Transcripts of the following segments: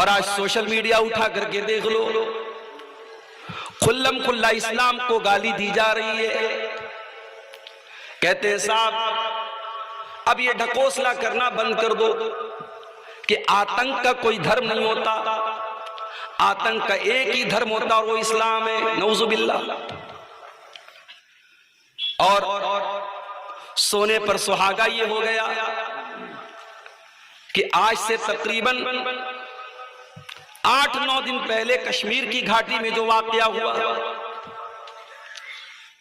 और आज social media उठा करके देख लो, खुल्लम खुल्ला इस्लाम को गाली दी जा रही है। कहते हैं साहब अब ये ढकोसला करना बंद कर दो कि आतंक का कोई धर्म नहीं होता, आतंक का एक ही धर्म होता और वो इस्लाम है। नऊजुबिल्लाह। और सोने पर सुहागा ये हो गया कि आज से तकरीबन 8-9 दिन पहले कश्मीर की घाटी में जो वाकया हुआ,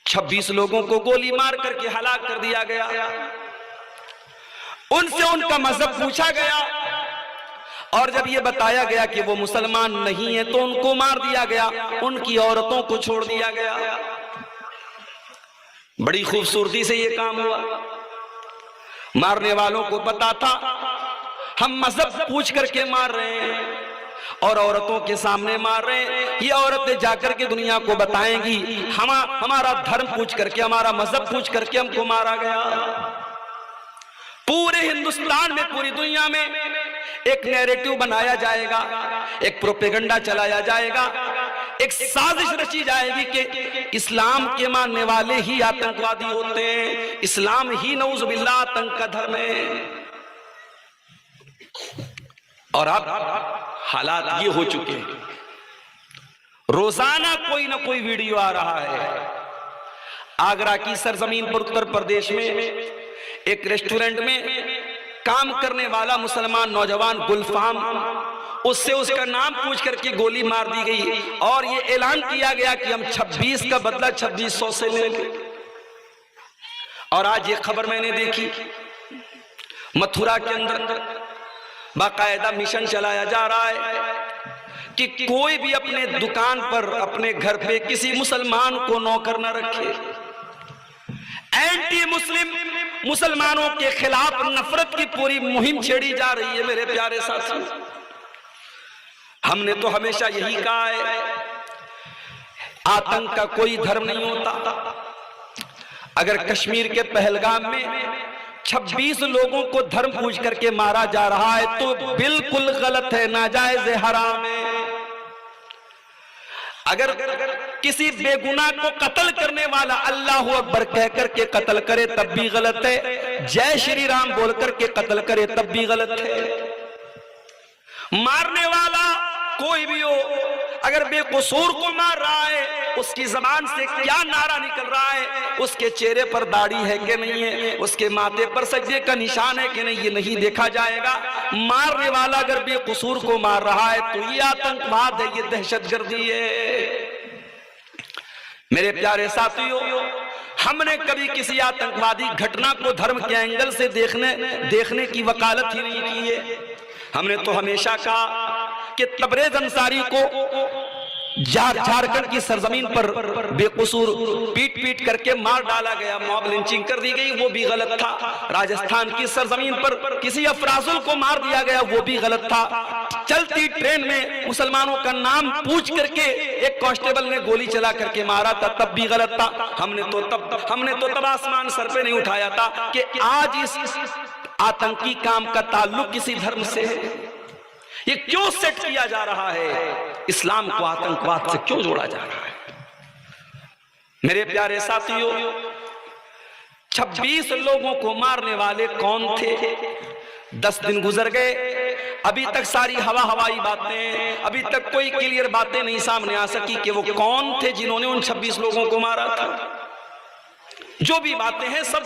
26 लोगों को गोली मार करके हलाक कर दिया गया। उनसे उनका मजहब पूछा गया और जब यह बताया गया कि वो मुसलमान नहीं है तो उनको मार दिया गया, उनकी औरतों को छोड़ दिया गया। बड़ी खूबसूरती से ये काम हुआ। मारने वालों को पता था हम मजहब पूछ करके मार रहे हैं और औरतों के सामने मार रहे हैं। ये औरतें जाकर के दुनिया को बताएंगी हमारा धर्म पूछ करके, हमारा मजहब पूछ करके हमको मारा गया। पूरे हिंदुस्तान में, पूरी दुनिया में एक नैरेटिव बनाया जाएगा, एक प्रोपेगेंडा चलाया जाएगा, एक साजिश रची जाएगी कि इस्लाम के मानने वाले ही आतंकवादी होते हैं, इस्लाम ही नऊजुबिल्लाह आतंक का धर्म है। और अब हालात ये हो चुके हैं, रोजाना कोई ना कोई वीडियो आ रहा है। आगरा की सरजमीन पर उत्तर प्रदेश में एक रेस्टोरेंट में काम करने वाला मुसलमान नौजवान गुलफाम, उससे उसका नाम पूछ करके गोली मार दी गई और ये ऐलान किया गया कि हम 26 का बदला 2600 से लेंगे। और आज ये खबर मैंने देखी, मथुरा के अंदर बाकायदा मिशन चलाया जा रहा है कि कोई भी अपने दुकान पर, अपने घर पे किसी मुसलमान को नौकर न रखे। एंटी मुस्लिम, मुसलमानों के खिलाफ नफरत की पूरी मुहिम छेड़ी जा रही है। मेरे प्यारे साथियों, हमने तो हमेशा यही कहा है आतंक का कोई धर्म नहीं होता। अगर कश्मीर के पहलगाम में 26 लोगों को धर्म पूछ करके मारा जा रहा है तो बिल्कुल गलत है, नाजायज है, हराम है। अगर किसी बेगुनाह को कत्ल करने वाला अल्लाहू अकबर कह करके कत्ल करे तब भी गलत है, जय श्री राम बोल करके कत्ल करे तब भी गलत है। मारने वाला कोई भी हो, अगर बेकसूर को मार रहा है, उसकी जबान से क्या नारा निकल रहा है, उसके चेहरे पर दाढ़ी है कि नहीं है, उसके माथे पर सजदे का निशान है कि नहीं, ये नहीं देखा जाएगा। मारने वाला अगर बेकसूर को मार रहा है तो ये आतंकवाद है, ये दहशतगर्दी है। मेरे प्यारे साथियों, हमने कभी किसी आतंकवादी घटना को धर्म के एंगल से देखने की वकालत ही नहीं की है। हमने तो हमेशा कहा कि तबरेज अंसारी को झारखंड की सरजमीन पर बेकसूर पीट पीट करके मार डाला गया, मॉब लिंचिंग कर दी गई, वो भी गलत था। राजस्थान की सरजमीन पर किसी अफराजुल को मार दिया गया, वो भी गलत था। चलती ट्रेन में मुसलमानों का नाम पूछ करके एक कांस्टेबल ने गोली चला करके मारा था, तब भी गलत था। हमने तो तब आसमान सर पे नहीं उठाया था कि आज इस आतंकी काम का ताल्लुक किसी धर्म से है। ये क्यों सेट किया जा रहा है, इस्लाम को आतंकवाद से क्यों जोड़ा जा रहा है। मेरे प्यारे साथियों, 26 लोगों को मारने वाले कौन थे? 10 दिन गुजर गए, अभी तक सारी हवाई बातें, अभी तक कोई क्लियर बातें नहीं सामने आ सकी कि वो कौन थे जिन्होंने उन 26 लोगों को मारा था। जो भी बातें हैं सब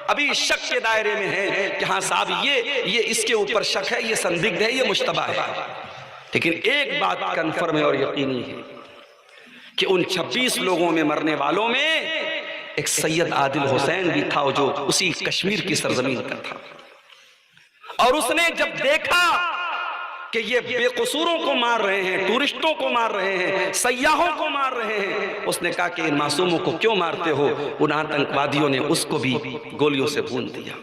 अभी शक के दायरे में है कि हाँ साहब ये इसके ऊपर शक है, ये संदिग्ध है, ये मुश्तबा है। लेकिन एक बात कन्फर्म है और यकीनी है कि उन 26 लोगों में मरने वालों में एक सैयद आदिल हुसैन भी था, जो उसी कश्मीर की सरजमीन का था। और उसने जब देखा कि ये बेकसूरों को मार रहे हैं, टूरिस्टों को मार रहे हैं, सयाहों को मार रहे हैं, उसने कहा कि इन मासूमों को क्यों मारते हो। उन आतंकवादियों ने उसको भी गोलियों से भून दिया।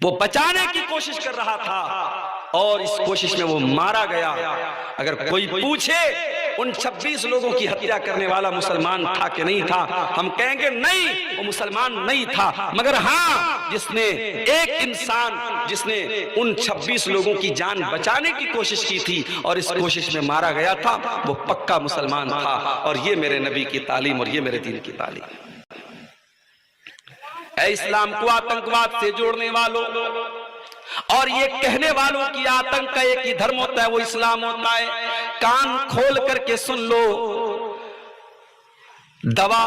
वो बचाने की कोशिश कर रहा था और इस कोशिश में वो मारा गया। अगर कोई पूछे उन 26 लोगों की हत्या करने वाला मुसलमान था कि नहीं था? हम कहेंगे नहीं, वो मुसलमान नहीं था, मगर हाँ, जिसने एक इंसान जिसने उन 26 लोगों की जान बचाने की कोशिश की थी और इस कोशिश में मारा गया था, वो पक्का मुसलमान था। और ये मेरे नबी की तालीम और ये मेरे दीन की तालीम। ऐ इस्लाम को आतंकवाद से जोड़ने वालों और ये कहने वालों की आतंक का एक ही धर्म होता है, वो इस्लाम होता है। कान खोल करके सुन लो, दवा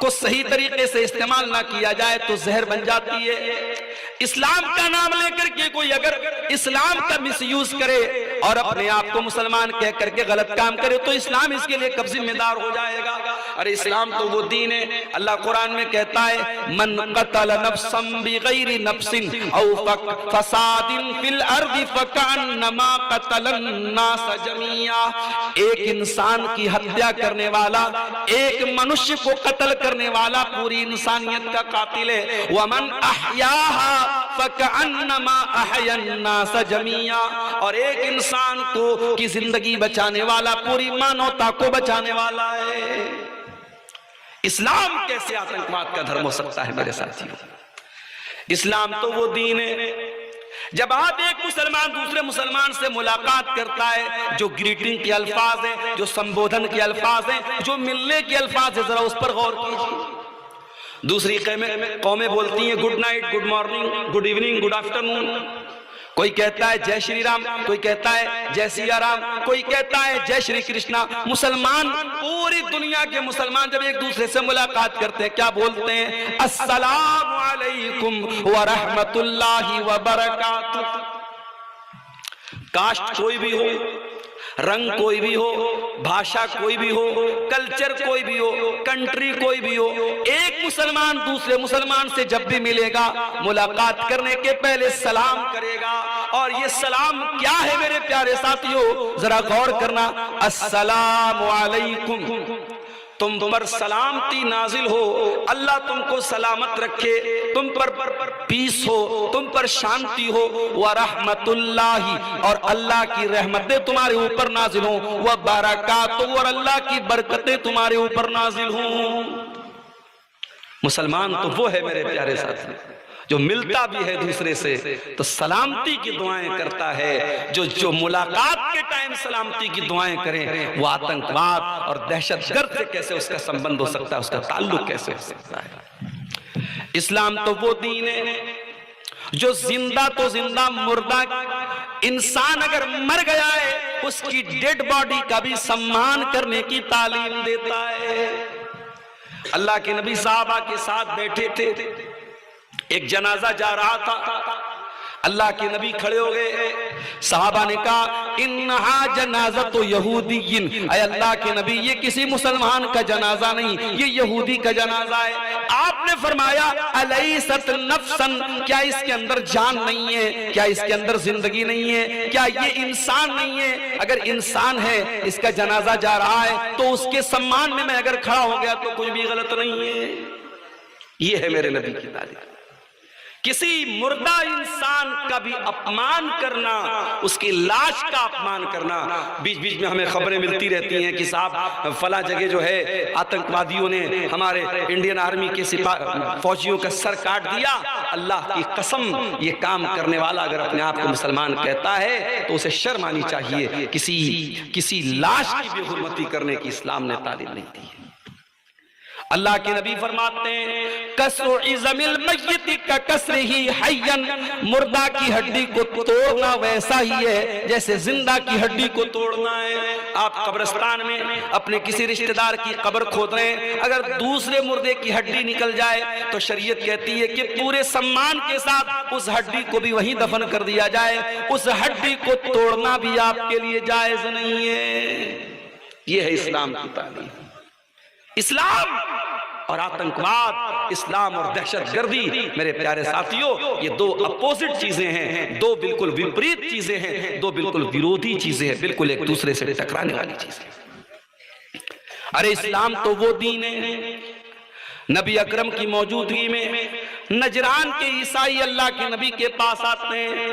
को सही तरीके से इस्तेमाल ना किया जाए तो जहर बन जाती है। इस्लाम का नाम लेकर के कोई अगर इस्लाम का मिसयूज करे और अपने आप को मुसलमान कह करके गलत काम करे तो इस्लाम इसके लिए कब जिम्मेदार हो जाएगा? अरे इस्लाम तो वो दीन है, अल्लाह कुरान में कहता है, मन कतल नफ्सन बिगैरि नफ्सिन औ फसादिन फिल अर्दि फकअन्नमा कतलन नास जमीआ। एक इंसान की हत्या करने वाला, एक मनुष्य को कत्ल करने वाला पूरी इंसानियत का कातिल है। वमन अहयाहा फकअन्नमा अहयन नास जमीआ। और एक इंसान को की जिंदगी बचाने वाला पूरी मानवता को बचाने वाला है। इस्लाम कैसे आतंकवाद का धर्म हो सकता है मेरे साथियों? इस्लाम तो वो दीन है, जब आप एक मुसलमान दूसरे मुसलमान से मुलाकात करता है, जो ग्रीटिंग के अल्फाज हैं, जो संबोधन के अल्फाज हैं, जो मिलने के अल्फाज है, जरा उस पर गौर कीजिए। दूसरी कौमें बोलती हैं good night, good morning, good evening, good afternoon. कोई कहता है जय श्री राम, कोई कहता है जय सिया राम, कोई कहता है जय श्री कृष्णा। मुसलमान, पूरी दुनिया के मुसलमान जब एक दूसरे से मुलाकात करते हैं क्या बोलते हैं? अस्सलामु अलैकुम व रहमतुल्लाहि व बरकातुहू। कास्ट कोई भी हो, रंग कोई भी हो, भाषा कोई भी हो, कल्चर कोई भी हो, कंट्री कोई भी हो, एक मुसलमान दूसरे मुसलमान से जब भी मिलेगा मुलाकात करने के पहले सलाम करेगा। और ये सलाम क्या है मेरे प्यारे साथियों, जरा गौर करना। अस्सलामु अलैकुम, तुम पर सलामती नाजिल हो, अल्लाह तुमको सलामत रखे, तुम पर पीस हो, तुम पर शांति हो। व रहमतुल्लाहि, और अल्लाह की रहमतें तुम्हारे ऊपर नाजिल हो। व बरकातुहू, और अल्लाह की बरकतें तुम्हारे ऊपर नाजिल हो। मुसलमान तो वो है मेरे प्यारे साथी जो मिलता भी है दूसरे से तो सलामती की दुआएं करता है। जो मुलाकात के टाइम सलामती की दुआएं करें, वो आतंकवाद और दहशतगर्द से कैसे उसका संबंध हो सकता है, उसका ताल्लुक कैसे हो सकता है? इस्लाम तो वो दीन है जो जिंदा तो जिंदा, मुर्दा इंसान अगर मर गया है उसकी डेड बॉडी का भी सम्मान करने की तालीम देता है। अल्लाह के नबी साहबा के साथ बैठे थे, एक जनाजा जा रहा था, अल्लाह के नबी खड़े हो गए। साहबा ने कहा इन्हा जनाज़तु यहूदिय्यिन, अय अल्लाह के नबी ये किसी मुसलमान का जनाजा नहीं, ये यहूदी का जनाजा है। आपने फरमाया अलैसत नफ्सन, क्या इसके अंदर जान नहीं है, क्या इसके अंदर जिंदगी नहीं है, क्या ये इंसान नहीं है? अगर इंसान है, इसका जनाजा जा रहा है तो उसके सम्मान में मैं अगर खड़ा हो गया तो कुछ भी गलत नहीं है। ये है मेरे नबी की तालीम। किसी मुर्दा इंसान का भी अपमान करना, उसकी लाश का अपमान करना। बीच बीच में हमें खबरें मिलती रहती हैं कि साहब फला जगह जो है आतंकवादियों ने हमारे इंडियन आर्मी के फौजियों का सर काट दिया। अल्लाह की कसम, ये काम करने वाला अगर अपने आप को मुसलमान कहता है तो उसे शर्म आनी चाहिए। किसी लाश की बेहुरमती करने की इस्लाम ने तालीम नहीं दी है। अल्लाह के नबी फरमाते हैं कसरु इज़मिल मय्यति का कसरिही हय्यन, मुर्दा की हड्डी को तोड़ना वैसा ही है जैसे जिंदा की हड्डी को तोड़ना है। आप कब्रिस्तान में अपने किसी रिश्तेदार की कब्र खोद रहे हैं, अगर दूसरे मुर्दे की हड्डी निकल जाए तो शरीयत कहती है कि पूरे सम्मान के साथ उस हड्डी को भी वहीं दफन कर दिया जाए। उस हड्डी को तोड़ना भी आपके लिए जायज नहीं है। यह है इस्लाम की तालीम। इस्लाम और आतंकवाद, इस्लाम और दहशतगर्दी मेरे प्यारे साथियों, ये दो अपोजिट चीजें हैं, दो बिल्कुल विपरीत चीजें हैं, दो बिल्कुल विरोधी चीजें हैं, बिल्कुल एक दूसरे से टकराने वाली चीजें। अरे इस्लाम तो वो दीन है, नबी अकरम की मौजूदगी में नजरान के ईसाई अल्लाह के नबी के पास आते हैं,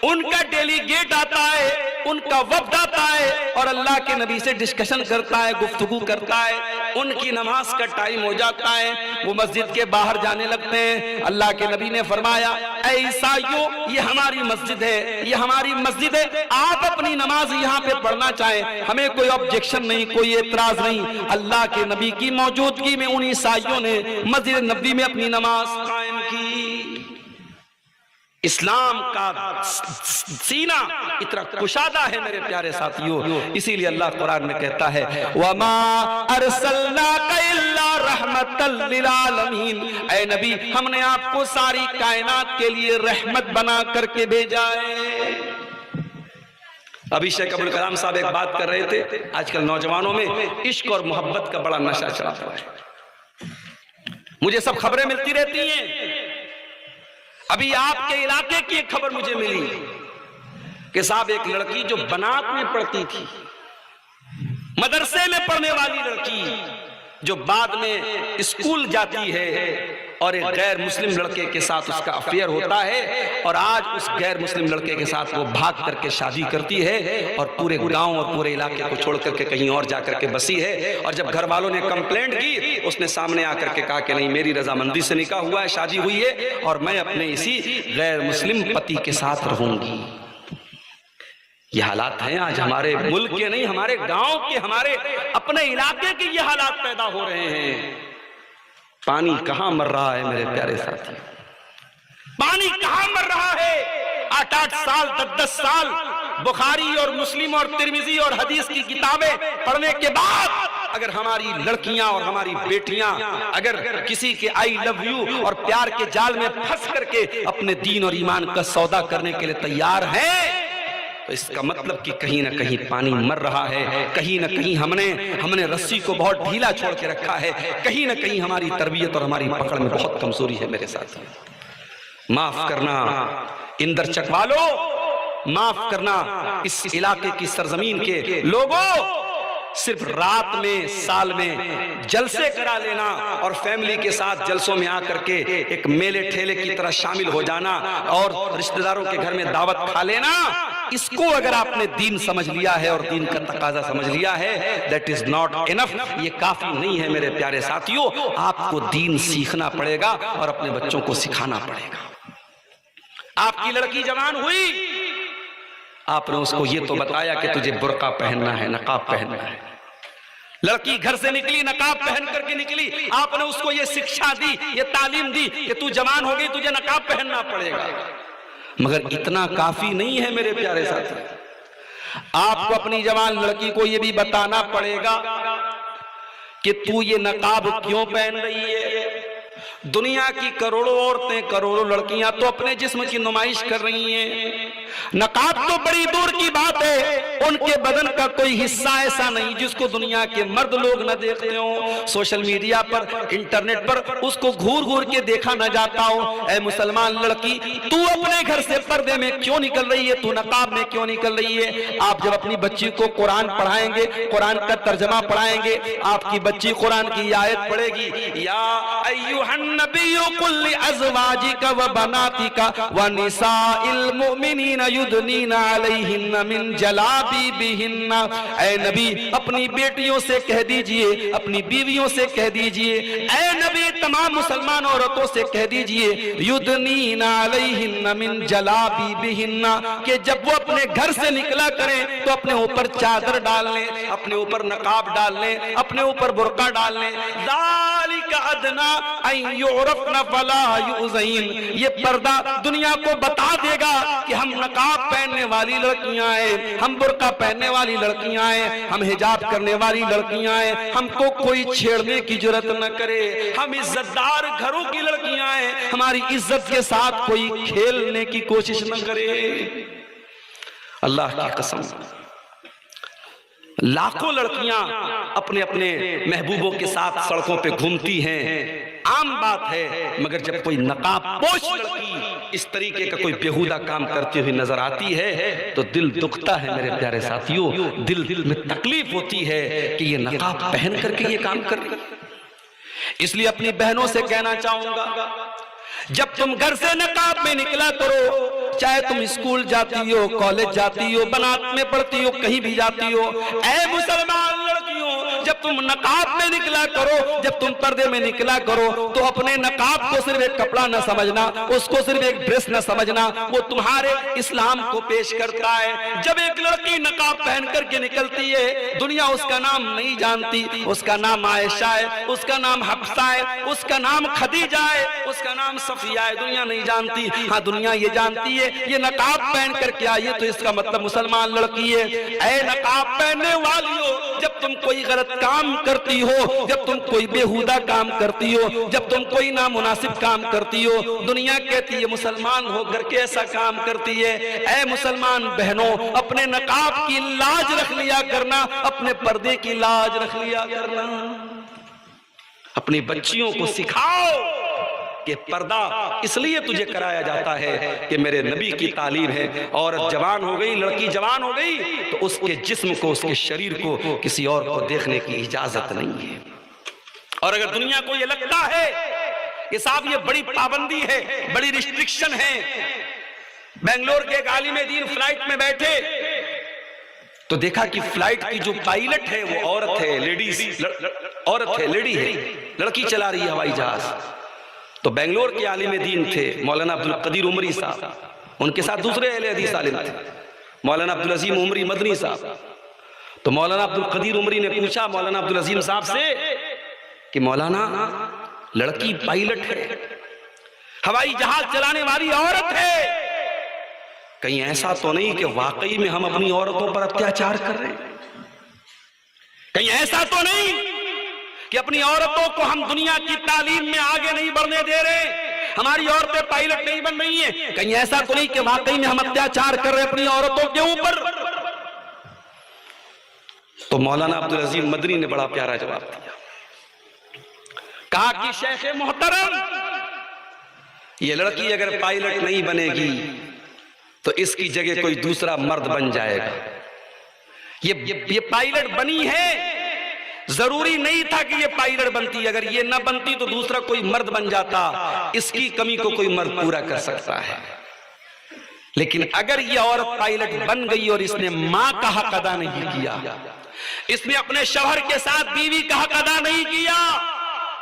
उनका डेलीगेट आता है उनका वफ्द आता है और अल्लाह के नबी से डिस्कशन करता है, गुफ्तगू करता है। उनकी नमाज का टाइम हो जाता है, वो मस्जिद के बाहर जाने लगते हैं। अल्लाह के नबी ने फरमाया, ऐ ईसाइयों, ये हमारी मस्जिद है, ये हमारी मस्जिद है, आप अपनी नमाज यहाँ पे पढ़ना चाहें, हमें कोई ऑब्जेक्शन नहीं, कोई एतराज नहीं। अल्लाह के नबी की मौजूदगी में उन ईसाइयों ने मस्जिद नबी में अपनी नमाज कायम की। इस्लाम का सीना इतना कुशादा है मेरे प्यारे साथियों, इसीलिए अल्लाह कुरान में कहता है, वमा अरसलनाका इल्ला रहमतल लिल आलमीन, ऐ नबी हमने आपको सारी कायनात के लिए रहमत बना करके भेजा है। अभी शेख अब्दुल कलाम साहब एक बात कर रहे थे, आजकल नौजवानों में इश्क और मोहब्बत का बड़ा नशा चला हुआ है। मुझे सब खबरें मिलती रहती हैं। अभी आपके इलाके की एक खबर मुझे मिली कि साहब एक लड़की जो बनात में पढ़ती थी, मदरसे में पढ़ने वाली लड़की, जो बाद में स्कूल जाती है और एक गैर मुस्लिम लड़के के साथ उसका अफेयर होता है और आज उस गैर मुस्लिम लड़के के साथ वो भाग करके शादी करती है और पूरे गांव और पूरे इलाके को छोड़ करके कहीं और जाकर के बसी है। और जब घर वालों ने कंप्लेंट की, उसने सामने आकर के कहा कि नहीं, मेरी रजामंदी से निकाह हुआ है, शादी हुई है और मैं अपने इसी गैर मुस्लिम पति के साथ रहूंगी। ये हालात हैं आज हमारे मुल्क के, नहीं हमारे गांव के, हमारे अपने इलाके के ये हालात पैदा हो रहे हैं। पानी कहां मर रहा है मेरे प्यारे साथी, पानी कहां मर रहा है। 8-8 साल 10-10 साल बुखारी और मुस्लिम और तिरमिजी और हदीस की किताबें पढ़ने के बाद अगर हमारी लड़कियां और हमारी बेटियां अगर किसी के आई लव यू और प्यार के जाल में फंस करके अपने दीन और ईमान का सौदा करने के लिए तैयार हैं, तो इसका मतलब कि कहीं ना कहीं पानी मर रहा है, कहीं ना कहीं हमने रस्सी को बहुत ढीला छोड़ के रखा है, कहीं ना कहीं हमारी तरबियत और हमारी पकड़ में बहुत कमजोरी है मेरे साथ। माफ करना इंदर चक वालों, माफ करना इस इलाके की सरजमीन के लोगों, सिर्फ रात में साल में जलसे करा लेना और फैमिली के साथ जलसों में आकर के एक मेले ठेले की तरह शामिल हो जाना और रिश्तेदारों के घर में दावत खा लेना, इसको अगर आपने दीन समझ लिया है और दीन का तकाजा समझ लिया है, दैट इज नॉट इनफ, ये काफी नहीं है मेरे प्यारे साथियों। आपको दीन सीखना पड़ेगा और अपने बच्चों को सिखाना पड़ेगा। आपकी लड़की जवान हुई, आपने उसको ये तो बताया कि तुझे बुर्का पहनना है, नकाब पहनना है। लड़की घर से निकली, नकाब पहन करके निकली, आपने उसको ये शिक्षा दी, ये तालीम दी कि तू जवान हो गई, तुझे नकाब पहनना पड़ेगा। मगर इतना काफी नहीं है मेरे प्यारे साथी। आपको अपनी जवान लड़की को ये भी बताना पड़ेगा कि तू ये नकाब क्यों पहन रही है। दुनिया की करोड़ों औरतें, करोड़ों लड़कियां तो अपने जिस्म की नुमाइश कर रही हैं। नकाब तो बड़ी दूर की बात है, उनके बदन का कोई हिस्सा ऐसा नहीं जिसको दुनिया के मर्द लोग न देखते हो। सोशल मीडिया पर, इंटरनेट पर उसको घूर घूर के देखा न जाता हो। ऐ मुसलमान लड़की, तू अपने घर से पर्दे में क्यों निकल रही है, तू नकाब में क्यों निकल रही है। आप जब अपनी बच्ची को कुरान पढ़ाएंगे, कुरान का तर्जमा पढ़ाएंगे, आपकी बच्ची कुरान की आयत पढ़ेगी, या अय्युहन नबिय्यु कुल लिअज़वाजिका व बनातिका व निसाइल मुमिनीना युदनीना अलैहिन्ना मिन जलाबिबिहिन्ना। ऐ नबी, अपनी बेटियों से कह दीजिए, अपनी बीवियों से कह दीजिए, ऐ नबी तमाम मुसलमान औरतों से कह दीजिए, युदनीना अलैहिन्ना मिन जलाबिबिहिन्ना, कि जब वो अपने घर से निकला करें तो अपने ऊपर चादर डाल लें, अपने ऊपर नकाब डाल लें, अपने ऊपर बुर्का डाल लें। ज़ालिका अदना अन युरफ़ना फला युज़ैन। ये पर्दा दुनिया को बता देगा कि हम नकाब पहनने वाली लड़कियां हैं, हम बुर्का पहनने वाली लड़कियां हैं, हम हिजाब करने वाली लड़कियां हैं, हमको कोई छेड़ने की जरूरत न करे, हम इज्जतदार घरों की लड़कियां हैं, हमारी इज्जत के साथ कोई खेलने की कोशिश न करे। अल्लाह की कसम, लाखों लड़कियां अपने अपने महबूबों के साथ सड़कों पे घूमती हैं, आम बात है। मगर जब कोई नकाब पोश लड़की इस तरीके का कोई बेहुदा काम करती हुई नजर आती है तो दिल दुखता है मेरे प्यारे साथियों, दिल में तकलीफ होती है कि ये नकाब पहन करके ये काम कर रही है। इसलिए अपनी बहनों से कहना चाहूंगा, जब तुम घर से नकाब में निकला करो, चाहे तुम स्कूल जाती हो, कॉलेज जाती हो, बनात में पढ़ती हो, कहीं भी जाती हो, ऐ मुसलमान लड़कियों, जब तुम नकाब में निकला करो, जब तुम पर्दे में निकला करो, तो अपने नकाब को सिर्फ एक कपड़ा न समझना, उसको सिर्फ एक ड्रेस न समझना, वो तुम्हारे इस्लाम को पेश करता है। जब एक लड़की नकाब पहन करके निकलती है, दुनिया उसका नाम नहीं जानती, उसका नाम आयशा है, उसका नाम हफ्सा है, उसका नाम खदीजा है, उसका नाम सफिया है, दुनिया नहीं जानती। हाँ, दुनिया ये जानती है ये नकाब पहन करके आई है तो इसका मतलब मुसलमान लड़की है। ऐ नकाब पहनने वालियों, जब तुम कोई गलत काम करती हो, जब तुम कोई बेहुदा काम करती हो, जब तुम कोई नामुनासिब काम करती हो, दुनिया कहती है मुसलमान होकर के ऐसा काम करती है। ऐ मुसलमान बहनों, अपने नकाब की लाज रख लिया करना, अपने पर्दे की लाज रख लिया करना। अपनी बच्चियों को सिखाओ कि पर्दा इसलिए तुझे कराया जाता है कि मेरे नबी की तालीम है, औरत जवान हो गई, लड़की जवान हो गई तो उसके जिस्म को, उसके शरीर को किसी और को देखने की इजाजत नहीं है। और अगर दुनिया को ये लगता है कि साहब ये बड़ी पाबंदी है, बड़ी रिस्ट्रिक्शन है, बेंगलोर के एक आलिम दीन फ्लाइट में बैठे तो देखा कि फ्लाइट की जो पायलट है वो औरत है, लेडीज औरत है, लेडी है, लड़की चला रही है हवाई जहाज। तो बेंगलोर के आलिम दीन थे मौलाना अब्दुल कदीर उमरी साहब, उनके साथ दूसरे अहले हदीस आलिम थे मौलाना अब्दुल अजीम उमरी मदनी साहब। तो मौलाना अब्दुल कदीर उमरी ने पूछा मौलाना अब्दुल अजीम साहब से कि मौलाना, लड़की पायलट है, हवाई जहाज चलाने वाली औरत है, कहीं ऐसा तो नहीं कि वाकई में हम अपनी औरतों पर अत्याचार कर रहे हैं? कहीं ऐसा तो नहीं कि अपनी औरतों को हम दुनिया की तालीम में आगे नहीं बढ़ने दे रहे, हमारी औरतें पायलट नहीं बन रही हैं? कहीं ऐसा तो नहीं कि वाकई में हम अत्याचार कर रहे हैं अपनी औरतों के ऊपर? तो मौलाना अब्दुल अजीम मदनी ने बड़ा प्यारा जवाब दिया, कहा कि शेख मोहतरम, ये लड़की अगर पायलट नहीं बनेगी तो इसकी जगह कोई दूसरा मर्द बन जाएगा। ये पायलट बनी है, जरूरी नहीं था कि ये पायलट बनती, अगर ये न बनती तो दूसरा कोई मर्द बन जाता, इसकी कमी को कोई मर्द पूरा कर सकता है। लेकिन अगर ये औरत पायलट बन गई और इसने मां का हक अदा नहीं किया, इसने अपने शौहर के साथ बीवी का हक अदा नहीं किया,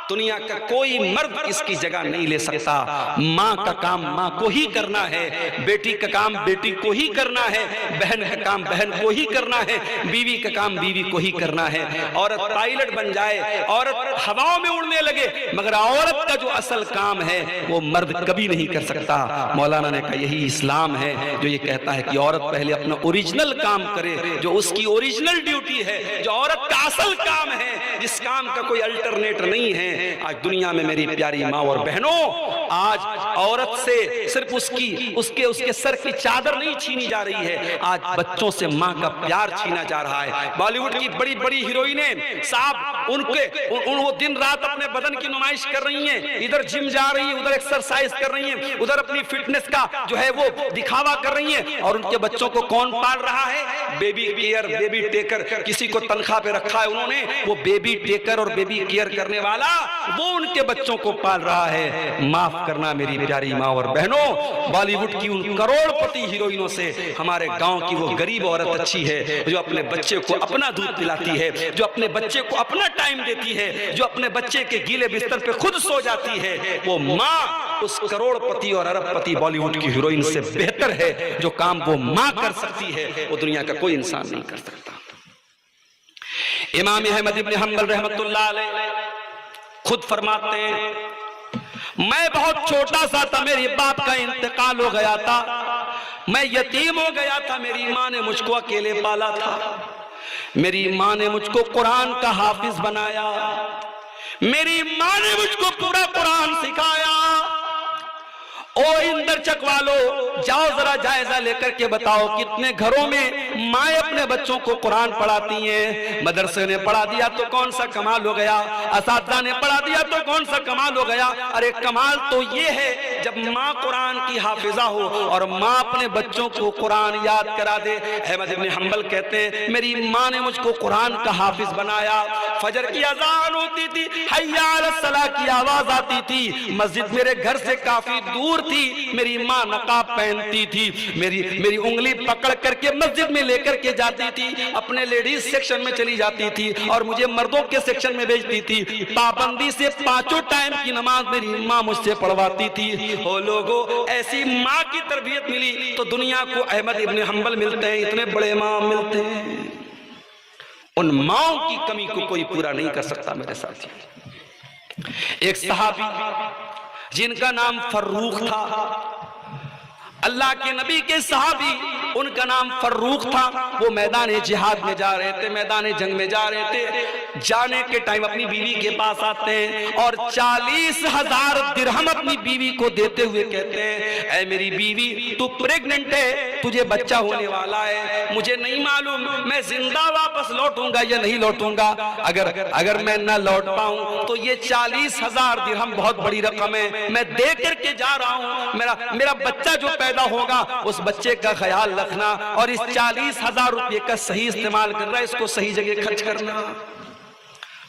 दुनिया का कोई मर्द इसकी जगह नहीं ले सकता। माँ का काम माँ को ही करना है, बेटी का काम बेटी को ही करना है, बहन का काम बहन को ही करना है, बीवी का काम बीवी को ही करना है। औरत पायलट बन जाए, औरत हवाओं में उड़ने लगे, मगर औरत का जो असल काम है वो मर्द कभी नहीं कर सकता। मौलाना ने कहा यही इस्लाम है जो ये कहता है कि औरत पहले अपना ओरिजिनल काम करे, जो उसकी ओरिजिनल ड्यूटी है, जो औरत का असल काम है, जिस काम का कोई अल्टरनेट नहीं है। आज दुनिया में मेरी प्यारी माँ और बहनों, आज औरत से सिर्फ उसके सर की चादर नहीं छीनी जा रही है, आज बच्चों से माँ का प्यार छीना जा रहा है। बॉलीवुड की बड़ी बड़ी हीरोइनें साहब, वो दिन रात अपने बदन की नुमाइश कर रही हैं, इधर जिम जा रही है, उधर एक्सरसाइज कर रही हैं, उधर अपनी फिटनेस का जो है वो दिखावा कर रही हैं, और उनके बच्चों को कौन पाल रहा है? बेबी केयर, बेबी टेकर, किसी को तनख्वाह पे रखा है उन्होंने, वो बेबी टेकर और बेबी केयर करने वाला वो उनके बच्चों को पाल रहा है। माफ करना मेरी प्यारी माँ और बहनों, बॉलीवुड की उन करोड़पति हीरोइनों से हमारे गांव की वो गरीब औरत अच्छी है, जो अपने बच्चे को अपना दूध पिलाती है, जो अपने बच्चे को अपना टाइम देती है, जो अपने बच्चे के गीले बिस्तर पे खुद सो जाती है। वो माँ उस करोड़पति और अरबपति बॉलीवुड की हीरोइन से बेहतर है। जो काम वो माँ कर सकती है वो दुनिया का कोई इंसान नहीं कर सकता। इमाम अहमद इब्न हंबल रहमतुल्लाह अलैह खुद फरमाते हैं, मैं बहुत छोटा सा था, मेरे बाप का इंतकाल हो गया था, मैं यतीम हो गया था, मेरी माँ ने मुझको अकेले पाला था, मेरी माँ ने मुझको कुरान का हाफिज बनाया, मेरी माँ ने मुझको पूरा कुरान सिखाया। ओ इंदरचक वालों, जाओ जरा जायजा लेकर के बताओ कितने घरों में माए अपने बच्चों को कुरान पढ़ाती हैं। मदरसे ने पढ़ा दिया तो कौन सा कमाल हो गया, असातिज़ा ने पढ़ा दिया तो कौन सा कमाल हो गया। अरे कमाल तो ये है जब माँ कुरान की हाफिजा हो और माँ अपने बच्चों को कुरान याद करा दे। अहमद इब्न हंबल कहते हैं, मेरी माँ ने मुझको कुरान का हाफिज बनाया, फजर की अजान होती थी, हय्या अलस सलाह की आवाज आती थी। मस्जिद मेरे घर से काफी दूर थी। मेरी माँ नकाब पहनती थी, मेरी उंगली पकड़ करके मस्जिद में लेकर के जाती थी, अपने लेडीज सेक्शन में चली जाती थी और मुझे मर्दों के सेक्शन में भेजती थी। पाबंदी से 5 टाइम की नमाज मेरी माँ मुझसे पढ़वाती थी। हो लोगों, ऐसी माँ की तरबियत मिली तो दुनिया को अहमद इब्न हंबल मिलते हैं, इतने बड़े इमाम मिलते हैं। उन माओं की कमी को कोई पूरा नहीं कर सकता मेरे साथी। एक सहाबी जिनका नाम फर्रुख था, अल्लाह के नबी के सहाबी, उनका नाम फर्रुख था। वो मैदान जिहाद में जा रहे थे, मैदान जंग में जा रहे थे। जाने के टाइम अपनी बीवी के पास आते हैं और 40,000 दिरहम अपनी बीवी को देते हुए कहते हैं, ऐ मेरी बीवी, तू प्रेग्नेंट है, तुझे बच्चा होने वाला है, मुझे नहीं मालूम मैं जिंदा वापस लौटूंगा या नहीं लौटूंगा। अगर मैं ना लौट पाऊं तो ये 40,000 दिरहम बहुत बड़ी रकम है, मैं दे करके जा रहा हूं। मेरा बच्चा जो पैदा होगा उस बच्चे का ख्याल रखना और इस 40,000 रुपये का सही इस्तेमाल करना, इसको सही जगह खर्च करना।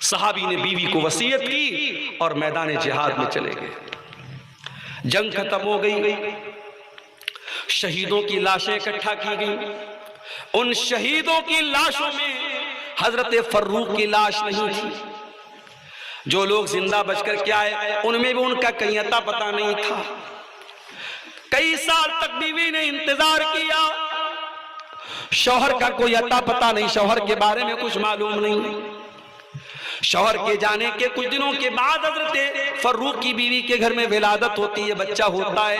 सहाबी ने बीवी को वसीयत की और मैदान जिहाद में चले गए। जंग खत्म हो गई, शहीदों की लाशें इकट्ठा की गई। उन शहीदों की लाशों में हजरत फर्रुख की लाश नहीं थी। जो लोग जिंदा बचकर के आए उनमें भी उनका कहीं अता पता नहीं था। कई साल तक बीवी ने इंतजार किया, शौहर का कोई अता पता नहीं, शौहर के बारे में कुछ मालूम नहीं। शौहर के जाने के कुछ दिनों के बाद हजरत फर्रुख की बीवी के घर में विलादत होती है, बच्चा होता है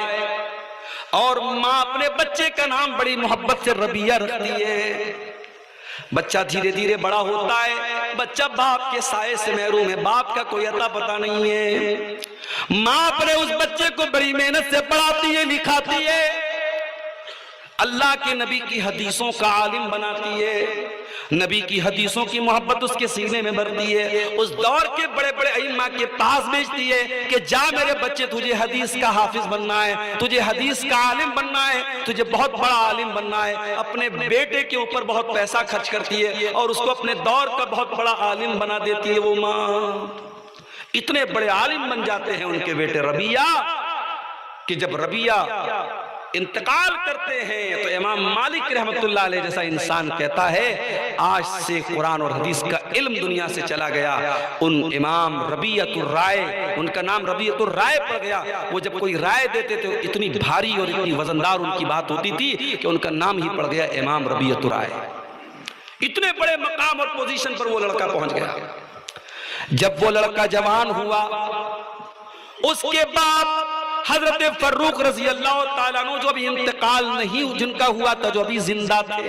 और माँ अपने बच्चे का नाम बड़ी मोहब्बत से रबिया रखती है। बच्चा धीरे धीरे बड़ा होता है, बच्चा बाप के साए से महरूम है, बाप का कोई अता पता नहीं है। माँ अपने उस बच्चे को बड़ी मेहनत से पढ़ाती है, लिखाती है, अल्लाह के नबी की हदीसों का आलिम बनाती है, नबी की हदीसों की मोहब्बत उसके सीने में भरती है। उस दौर के बड़े बड़े अइम्मा के पास भेजती है कि जा मेरे बच्चे, तुझे हदीस का हाफिज बनना है, तुझे हदीस का आलिम बनना है, तुझे बहुत बड़ा आलिम बनना है। अपने बेटे के ऊपर बहुत पैसा खर्च करती है और उसको अपने दौर का बहुत बड़ा आलिम बना देती है। वो माँ इतने बड़े आलिम बन जाते हैं उनके बेटे रबिया कि जब रबिया इंतकाल करते हैं तो इमाम मालिक रहमतुल्लाह अलैह जैसा इंसान कहता है, आज से कुरान और हदीस का इल्म दुनिया से चला गया। उन इमाम रबियतुर राय, उनका नाम रबियतुर राय पड़ गया। वो जब कोई राय देते थे इतनी भारी और इतनी वजनदार उनकी बात होती थी कि उनका नाम ही पड़ गया इमाम रबियतुर राय। इतने बड़े मकाम और पोजीशन पर वो लड़का पहुंच गया। जब वो लड़का जवान हुआ, उसके बाद हजरत फर्रुख रजी अल्लाह ताला अन्हु जो अभी इंतकाल नहीं जिनका हुआ था, जो अभी जिंदा थे,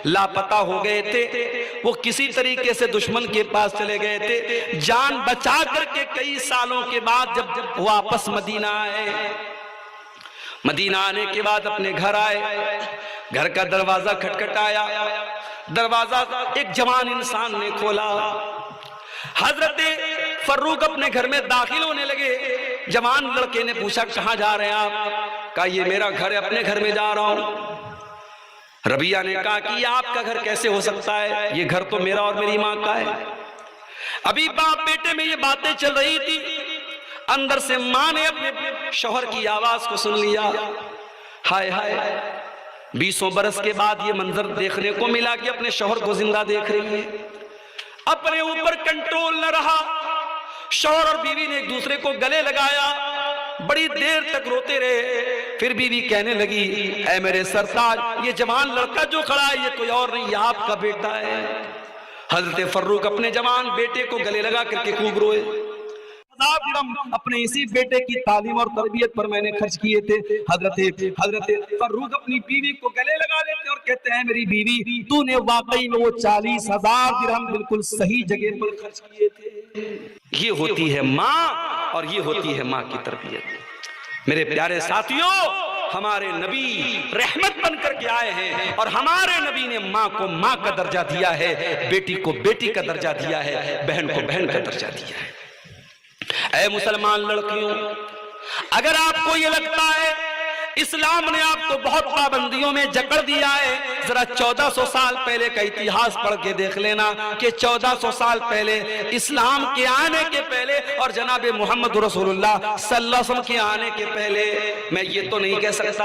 लापता हो गए थे, वो किसी तरीके से दुश्मन के पास चले गए थे। जान बचा करके कई सालों के बाद जब वापस मदीना आए, मदीना आने के बाद अपने घर आए, घर का दरवाजा खटखटाया, दरवाजा एक जवान इंसान ने खोला। हजरत फर्रुख अपने घर में दाखिल होने लगे। जवान लड़के ने पूछा, कहां जा रहे हैं आप? कहा, ये मेरा घर है, अपने घर में जा रहा हूं। रबिया ने कहा कि ये आपका घर कैसे हो सकता है, ये घर तो मेरा और मेरी माँ का है। अभी बाप बेटे में ये बातें चल रही थी, अंदर से माँ ने अपने शौहर की आवाज को सुन लिया। हाय हाय, 20 बरस के बाद ये मंजर देखने को मिला कि अपने शौहर को जिंदा देख रही है। अपने ऊपर कंट्रोल न रहा, शौहर और बीवी ने एक दूसरे को गले लगाया, बड़ी देर तक रोते रहे। फिर बीवी कहने लगी, ऐ मेरे सरताज, ये जवान लड़का जो खड़ा है ये कोई और नहीं, ये आपका बेटा है। हजरत फर्रुख अपने जवान बेटे को गले लगा करके खूब रोए। अपने इसी बेटे की तालीम और तरबियत पर मैंने खर्च किए थे। हजरत फर्रुख अपनी बीवी को गले लगा लेते और कहते हैं, मेरी बीवी, तूने वाकई में वो 40,000 दिरहम बिल्कुल सही जगह पर खर्च किए थे। ये होती है माँ और ये होती है माँ की तरबियत। मेरे प्यारे साथियों, हमारे नबी रहमत बन करके आए हैं और हमारे नबी ने माँ को माँ का दर्जा दिया है, बेटी को बेटी का दर्जा दिया है, बहन को बहन का दर्जा दिया है। ऐ मुसलमान लड़कियों, अगर आपको ये लगता है इस्लाम ने आपको बहुत पाबंदियों में जकड़ दिया है। जरा 1400 साल पहले का इतिहास पढ़ के देख लेना कि 1400 साल पहले इस्लाम के आने के पहले और जनाब मोहम्मद रसूलुल्लाह सल्लल्लाहु अलैहि वसल्लम के आने के पहले, मैं ये तो नहीं कह सकता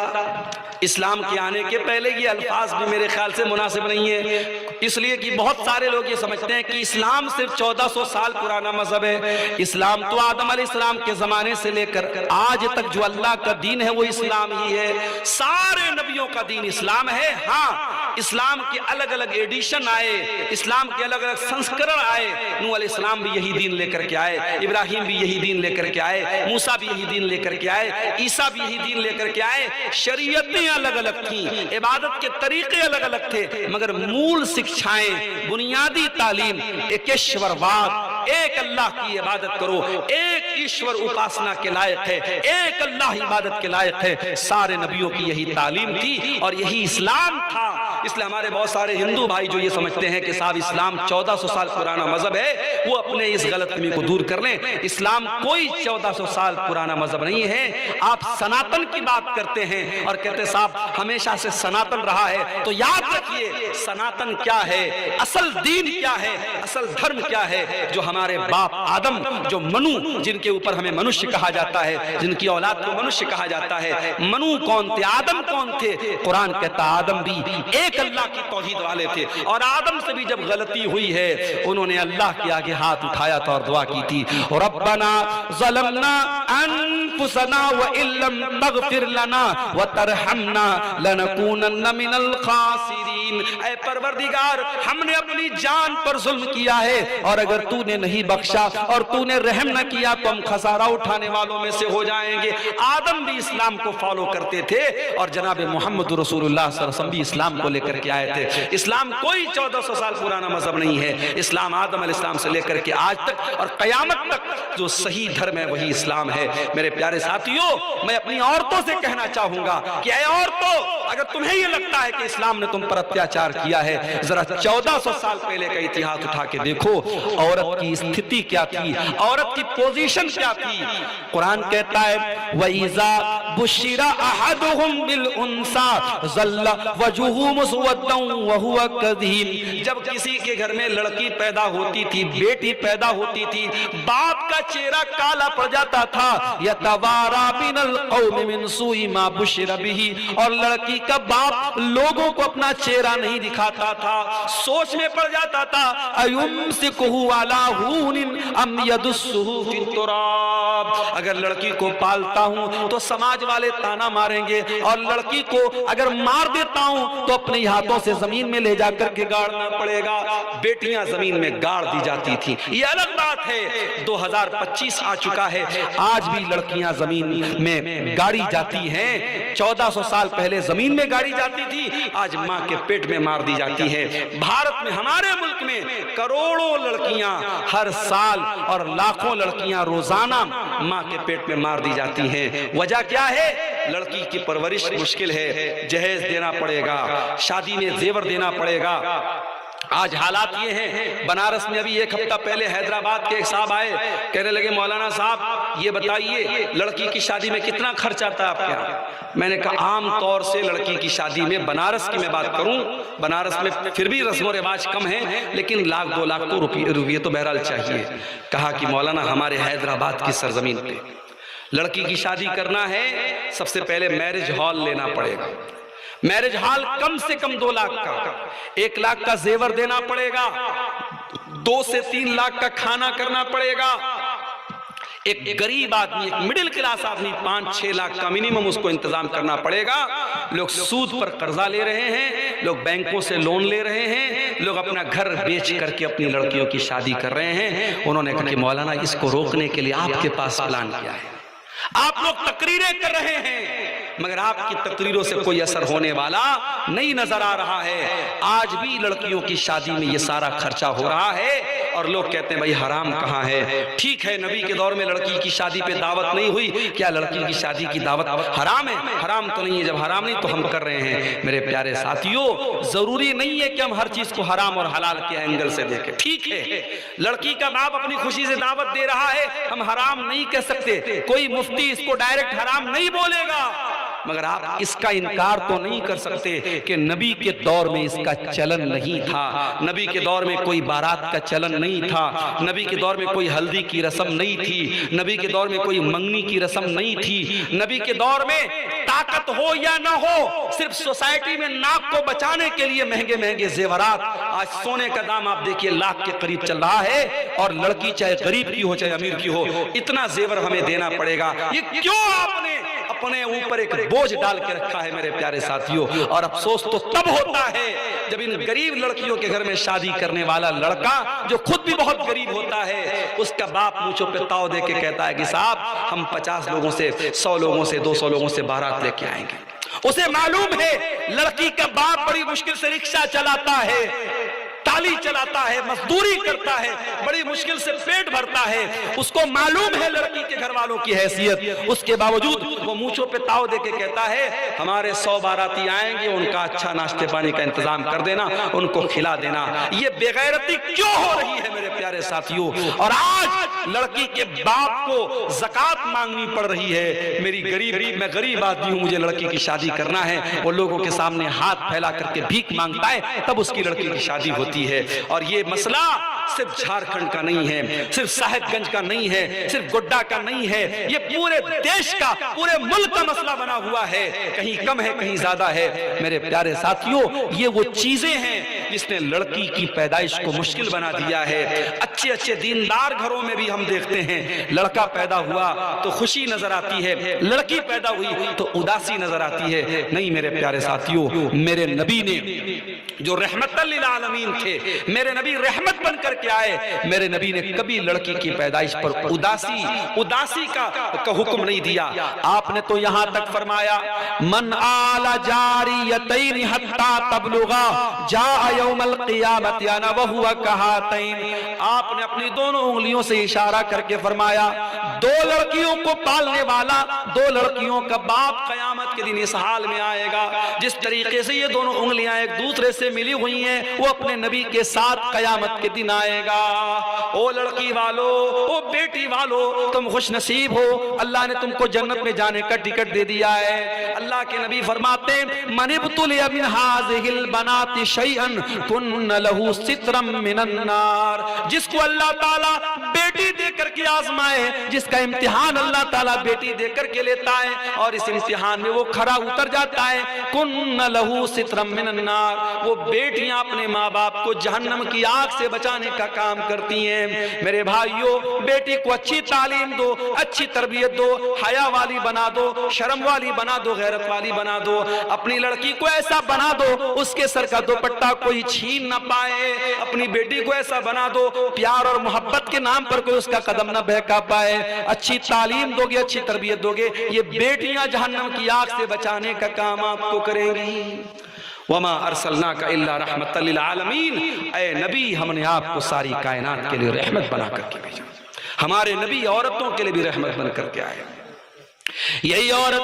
इस्लाम के आने के पहले, ये अल्फाज भी मेरे ख्याल से मुनासिब नहीं है, इसलिए कि बहुत सारे लोग ये समझते हैं कि इस्लाम सिर्फ 1400 साल पुराना मजहब है। इस्लाम तो आदम अलैहिस्सलाम के जमाने से लेकर आज तक जो अल्लाह का दीन है वो इस्लाम ही है। सारे नबियों का दीन इस्लाम है। हाँ, इस्लाम के अलग अलग एडिशन आए, इस्लाम के अलग अलग संस्करण आए। नूह अलैहिस्सलाम भी यही दीन लेकर के आए, इब्राहिम भी यही दीन लेकर के आए, मूसा भी यही दीन लेकर के आए, ईसा भी यही दीन लेकर के आए। शरीयतें अलग अलग थी, इबादत के तरीके अलग अलग थे, मगर मूल शिक्षाएं, बुनियादी तालीम एकेश्वरवाद, एक अल्लाह की इबादत करो, एक ईश्वर उपासना के लायक है, एक अल्लाह इबादत के लायक है। सारे नबियों की यही तालीम थी और यही इस्लाम था। इसलिए हमारे बहुत सारे हिंदू भाई जो ये समझते हैं कि साहब इस्लाम 1400 साल पुराना मजहब है, वो अपने इस गलतफहमी को दूर कर लें। इस्लाम कोई 1400 साल पुराना मजहब नहीं है। आप सनातन की बात करते हैं और कहते साहब हमेशा से सनातन रहा है, तो याद रखिए सनातन क्या है, असल दीन क्या है, असल धर्म क्या है। जो हमारे बाप आदम, जो मनु, जिनके ऊपर हमें मनुष्य कहा जाता है, जिनकी औलाद को मनुष्य कहा जाता है, मनु कौन थे, आदम कौन थे? कुरान कहता आदम भी एक अल्लाह की तौहीद वाले थे और आदम से भी जब गलती हुई है उन्होंने अल्लाह के आगे हाथ उठाया था और दुआ की थी, रब्बना ज़लमना अनफुसना व इल्लम तगफिर लना व तरहमना लनकूनन्न मिनल खासिरीन। ऐ परवरदिगार, हमने अपनी जान पर जुल्म किया है और अगर तूने नहीं बख्शा और तूने रहम न किया तो हम खसारा उठाने वालों में से हो जाएंगे। आदम भी इस्लाम को फॉलो करते थे और जनाब मोहम्मद रसूलुल्लाह सल्लल्लाहु अलैहि वसल्लम भी इस्लाम को लेकर के आए थे। इस्लाम कोई 1400 साल पुराना मजहब नहीं है। इस्लाम आदम अलैहिस्सलाम से लेकर के आज तक और कयामत तक जो सही धर्म है वही इस्लाम है। मेरे प्यारे साथियों, मैं अपनी औरतों से कहना चाहूंगा कि ऐ औरतों, अगर तुम्हें यह लगता है कि इस्लाम ने तुम पर अत्याचार किया है, जरा 1400 साल पहले का इतिहास उठा के देखो, औरत की स्थिति क्या थी, औरत की पोजीशन क्या थी। कुरान कहता है वइज़ा बुशिरा अहदुहुम बिल उनसा ज़ल्ला वजुहु मुस्वद्दन व हुवा कज़ीम। जब किसी के घर में लड़की पैदा होती थी, बेटी पैदा होती थी, बाप का चेहरा काला पड़ जाता था, यतवारा बिनल कौम मिन सुई मा बुशिरा बिही, और लड़की का बाप लोगों को अपना चेहरा नहीं दिखाता था, सोच में पड़ जाता था अयुमसिकुहु अला हुनिन अम यदुस्सुहु फित तुराब। अगर लड़की को पालता हूं तो समाज वाले ताना मारेंगे और लड़की को अगर मार देता हूं तो अपने हाथों से जमीन में ले जाकर के गाड़ना पड़ेगा। बेटियां जमीन में गाड़ दी जाती थी, ये अलग बात है। 2025 आ चुका है, आज भी लड़कियां जमीन में गाड़ी जाती हैं। 1400 साल पहले जमीन में गाड़ी जाती थी, आज मां के पेट में मार दी जाती है। भारत में, हमारे मुल्क में करोड़ों लड़कियां हर साल और लाखों लड़कियां रोजाना मां के पेट में मार दी जाती हैं। वजह क्या है? लड़की की परवरिश मुश्किल है, जहेज देना पड़ेगा, शादी में जेवर देना पड़ेगा। आज हालात ये हैं, बनारस में अभी एक हफ्ता पहले हैदराबाद के एक साहब आए, कहने लगे मौलाना साहब ये बताइए लड़की की शादी में कितना खर्च आता है आपके यहाँ? मैंने कहा आम तौर से लड़की की शादी में, बनारस की मैं बात करूं, बनारस में फिर भी रस्म व रिवाज कम है, लेकिन लाख 2 लाख तो रुपये तो बहरहाल चाहिए। कहा कि मौलाना हमारे हैदराबाद की सरजमीन पे लड़की की शादी करना है, सबसे पहले मैरिज हॉल लेना पड़ेगा। मैरिज हॉल कम से कम 2 लाख का, 1 लाख का जेवर देना पड़ेगा, 2 से 3 लाख का खाना करना पड़ेगा। एक गरीब आदमी, एक मिडिल क्लास आदमी 5-6 लाख का मिनिमम उसको इंतजाम करना पड़ेगा। लोग सूद पर कर्जा ले रहे हैं, लोग बैंकों से लोन ले रहे हैं, लोग अपना घर बेच करके अपनी लड़कियों की शादी कर रहे हैं। उन्होंने कहा कि मौलाना इसको रोकने के लिए आपके पास प्लान क्या है? आप लोग तकरीरें कर रहे हैं मगर आपकी तकरीरों से कोई असर होने वाला नहीं नजर आ रहा है। आज भी लड़कियों की शादी में ये सारा खर्चा हो रहा है और लोग कहते हैं भाई हराम कहाँ है? ठीक है, नबी के दौर में लड़की की शादी पे दावत नहीं हुई, क्या लड़की की शादी की दावत हराम है? हराम तो नहीं है। जब हराम नहीं तो हम कर रहे हैं। मेरे प्यारे साथियों, जरूरी नहीं है कि हम हर चीज को हराम और हलाल के एंगल से देखें। ठीक है, लड़की का बाप अपनी खुशी से दावत दे रहा है, हम हराम नहीं कह सकते। कोई मुफ्ती इसको डायरेक्ट हराम नहीं बोलेगा, मगर आप इसका इनकार तो नहीं कर सकते कि नबी के दौर में इसका चलन नहीं था। नबी के दौर में कोई बारात का चलन नहीं था, नबी के दौर में कोई हल्दी की रस्म नहीं थी, नबी के दौर में कोई मंगनी की रस्म नहीं थी। नबी के दौर में ताकत हो या ना हो, सिर्फ सोसाइटी में नाक को बचाने के लिए महंगे महंगे जेवरात। आज सोने का दाम आप देखिए लाख के करीब चल रहा है, और लड़की चाहे गरीब की हो चाहे अमीर की हो, इतना जेवर हमें देना पड़ेगा। ये क्यों आपने अपने ऊपर एक बोझ डाल के रखा है मेरे प्यारे साथियों? और अफसोस तो तब होता है जब इन गरीब लड़कियों के घर में शादी करने वाला लड़का, जो खुद भी बहुत गरीब होता है, उसका बाप मूंछों पे ताव दे के कहता है कि साहब हम 50 लोगों से, 100 लोगों से, 200 लोगों से बारात लेके आएंगे। उसे मालूम है लड़की का बाप बड़ी मुश्किल से रिक्शा चलाता है, ताली चलाता है, मजदूरी करता है, बड़ी मुश्किल से पेट भरता है। उसको मालूम है लड़की के घर वालों की हैसियत, उसके बावजूद वो मूंछों पे ताव दे के कहता है हमारे 100 बाराती आएंगे, उनका अच्छा नाश्ते पानी का इंतजाम कर देना, उनको खिला देना। ये बेगैरती क्यों हो रही है मेरे प्यारे साथियों? और आज लड़की के बाप को ज़कात मांगनी पड़ रही है। मेरी गरीबी, मैं गरीब आदमी हूं, मुझे लड़की की शादी करना है। वो लोगों के सामने हाथ फैला करके भीख मांगता है, तब उसकी लड़की की शादी होती है। और ये मसला सिर्फ झारखंड का नहीं है, सिर्फ साहिबगंज का नहीं है, सिर्फ गोड्डा का नहीं है, ये पूरे देश का, पूरे मुल्क का मसला बना हुआ है। कहीं कम है, कहीं ज्यादा है। मेरे प्यारे साथियों, ये वो चीजें हैं जिसने लड़की की पैदाइश को मुश्किल बना दिया है। अच्छे अच्छे दीनदार घरों में भी हम देखते हैं, लड़का पैदा हुआ तो खुशी नजर आती है, लड़की पैदा हुई तो उदासी नजर आती है। नहीं मेरे प्यारे साथियों, मेरे नबी ने जो रहमतल लिल आलमीन थे, मेरे नबी रहमत बन करके आए, मेरे नबी ने कभी लड़की की पैदाइश पर उदासी का हुक्म नहीं दिया। आपने तो यहां तक फरमाया मन आला जारियतैन हत्ता तबलुगा जा यौमल क़ियामत याना व हुवा कहातैन। आपने अपनी दोनों उंगलियों से इशारा करके फरमाया, दो लड़कियों को पालने वाला, दो लड़कियों का बाप क़यामत के दिन इस हाल में आएगा। जिस तरीके से ये दोनों उंगलियां एक दूसरे से मिली हुई हैं, वो अपने नबी के साथ क़यामत के दिन आएगा। ओ लड़की वालो, ओ बेटी वालो, तुम खुश नसीब हो, अल्लाह ने तुमको जन्नत में जाने का टिकट दे दिया है। अल्लाह के नबी फरमाते मन इब्तुलिया मिन हाज़िहिल बनाति शैअन कुन्न लहू सित्रम मिनन नार। जिसको अल्लाह ताला बेटी देकर के आजमाए, जिसका इम्तिहान अल्लाह ताला बेटी देकर के लेता है और इस इम्तिहान में वो खरा उतर जाता है, कुन्न लहू सित्रम मिनन नार। वो बेटियां अपने माँ बाप को जहन्नम की आग से बचाने का काम करती हैं। मेरे भाइयों, बेटी को अच्छी तालीम दो, अच्छी तरबियत दो, हया वाली बना दो, शर्म वाली बना दो, गैरत वाली बना दो। अपनी लड़की को ऐसा बना दो उसके सर का दुपट्टा कोई छीन ना पाए। अपनी बेटी को ऐसा बना दो प्यार और मोहब्बत के नाम पर कोई उसका कदम ना बहका पाए। अच्छी तालीम दोगे, अच्छी तरबियत दोगे, ये बेटियां जहन्नम की आग से बचाने का काम आपको करेंगी। वमा अरसलनाका इल्ला रहमतल लिल आलमीन। ऐ नबी, हमने आपको सारी कायनात के लिए रहमत बना करके भेजा। हमारे नबी औरतों के लिए भी रहमत बन करके आए। यही औरत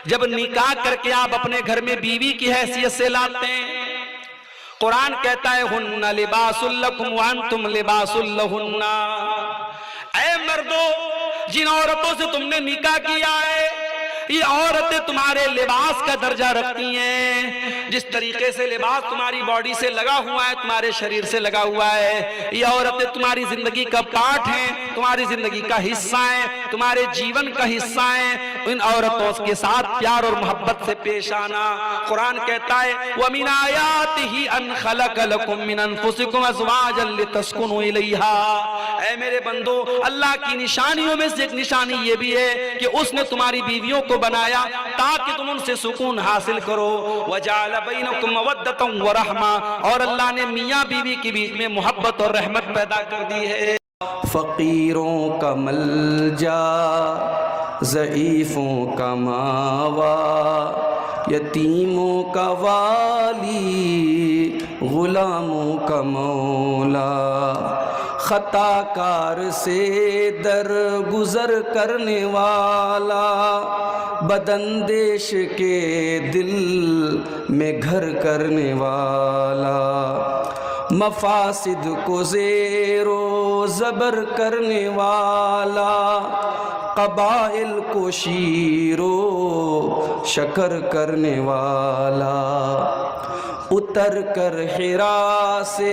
जब निकाह करके आप अपने घर में बीवी की हैसियत से लाते हैं, कुरान कहता है हुन्ना लिबासुल लकुम व अंतुम लिबासुल लहुन्ना। ऐ मर्दों, जिन औरतों से तुमने निकाह किया है, ये औरतें तुम्हारे लिबास का दर्जा रखती हैं। जिस तरीके से लिबास तुम्हारी बॉडी से लगा हुआ है, तुम्हारे शरीर से लगा हुआ है, ये औरतें तुम्हारी जिंदगी का पार्ट हैं, तुम्हारी जिंदगी का हिस्सा है, तुम्हारे जीवन का हिस्सा है। इन औरतों के साथ प्यार और मोहब्बत से पेश आना। कुरान कहता है व मिन आयातिही अन खलक लकुम मिन अनफुसिकुम अज़वाजन लितस्कुनु इलैहा। ऐ मेरे बंदो, अल्लाह की निशानियों में से एक निशानी ये भी है कि उसने तुम्हारी बीवियों को बनाया ताकि तुम उनसे सुकून हासिल करो। वजाल बैनकुम मवद्दतन व रहमा, और अल्लाह ने मियाँ बीवी के बीच में मोहब्बत और रहमत पैदा कर दी है। फकीरों का मलजा, ज़ईफ़ों का मावा, यतीमों का वाली, गुलामों का मौला, खताकार से दर गुजर करने वाला, बदंदेश के दिल में घर करने वाला, मफासिद को ज़ेरो ज़बर करने वाला, कबाइल को शीरो शकर करने वाला, उतर कर हिरा से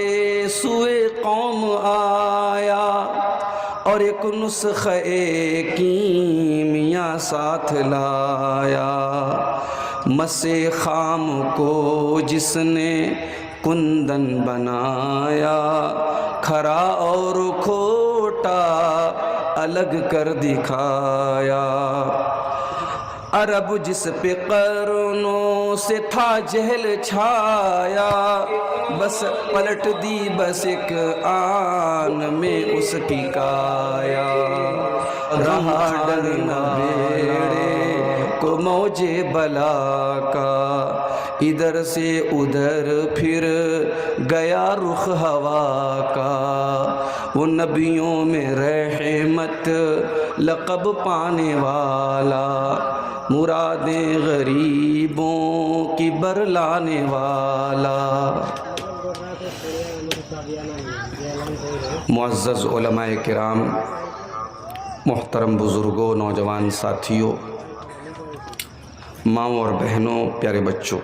सुए कौम आया और एक नुस्खे कीमिया साथ लाया। मसे खाम को जिसने कुंदन बनाया, खरा और खोटा अलग कर दिखाया। अरब जिस पे कर्नों से था जहल छाया, बस पलट दी बस एक आन में उसकी काया। रहा डर न बेड़े को मौजे बला का, इधर से उधर फिर गया रुख हवा का। वो नबियों में रहमत लक़ब पाने वाला, मुरादें गरीबों की बरलाने वाला। मुअज़्ज़ज़ उलमाए किराम, मोहतरम बुज़ुर्गों, नौजवान साथियों, माँओं और बहनों, प्यारे बच्चों,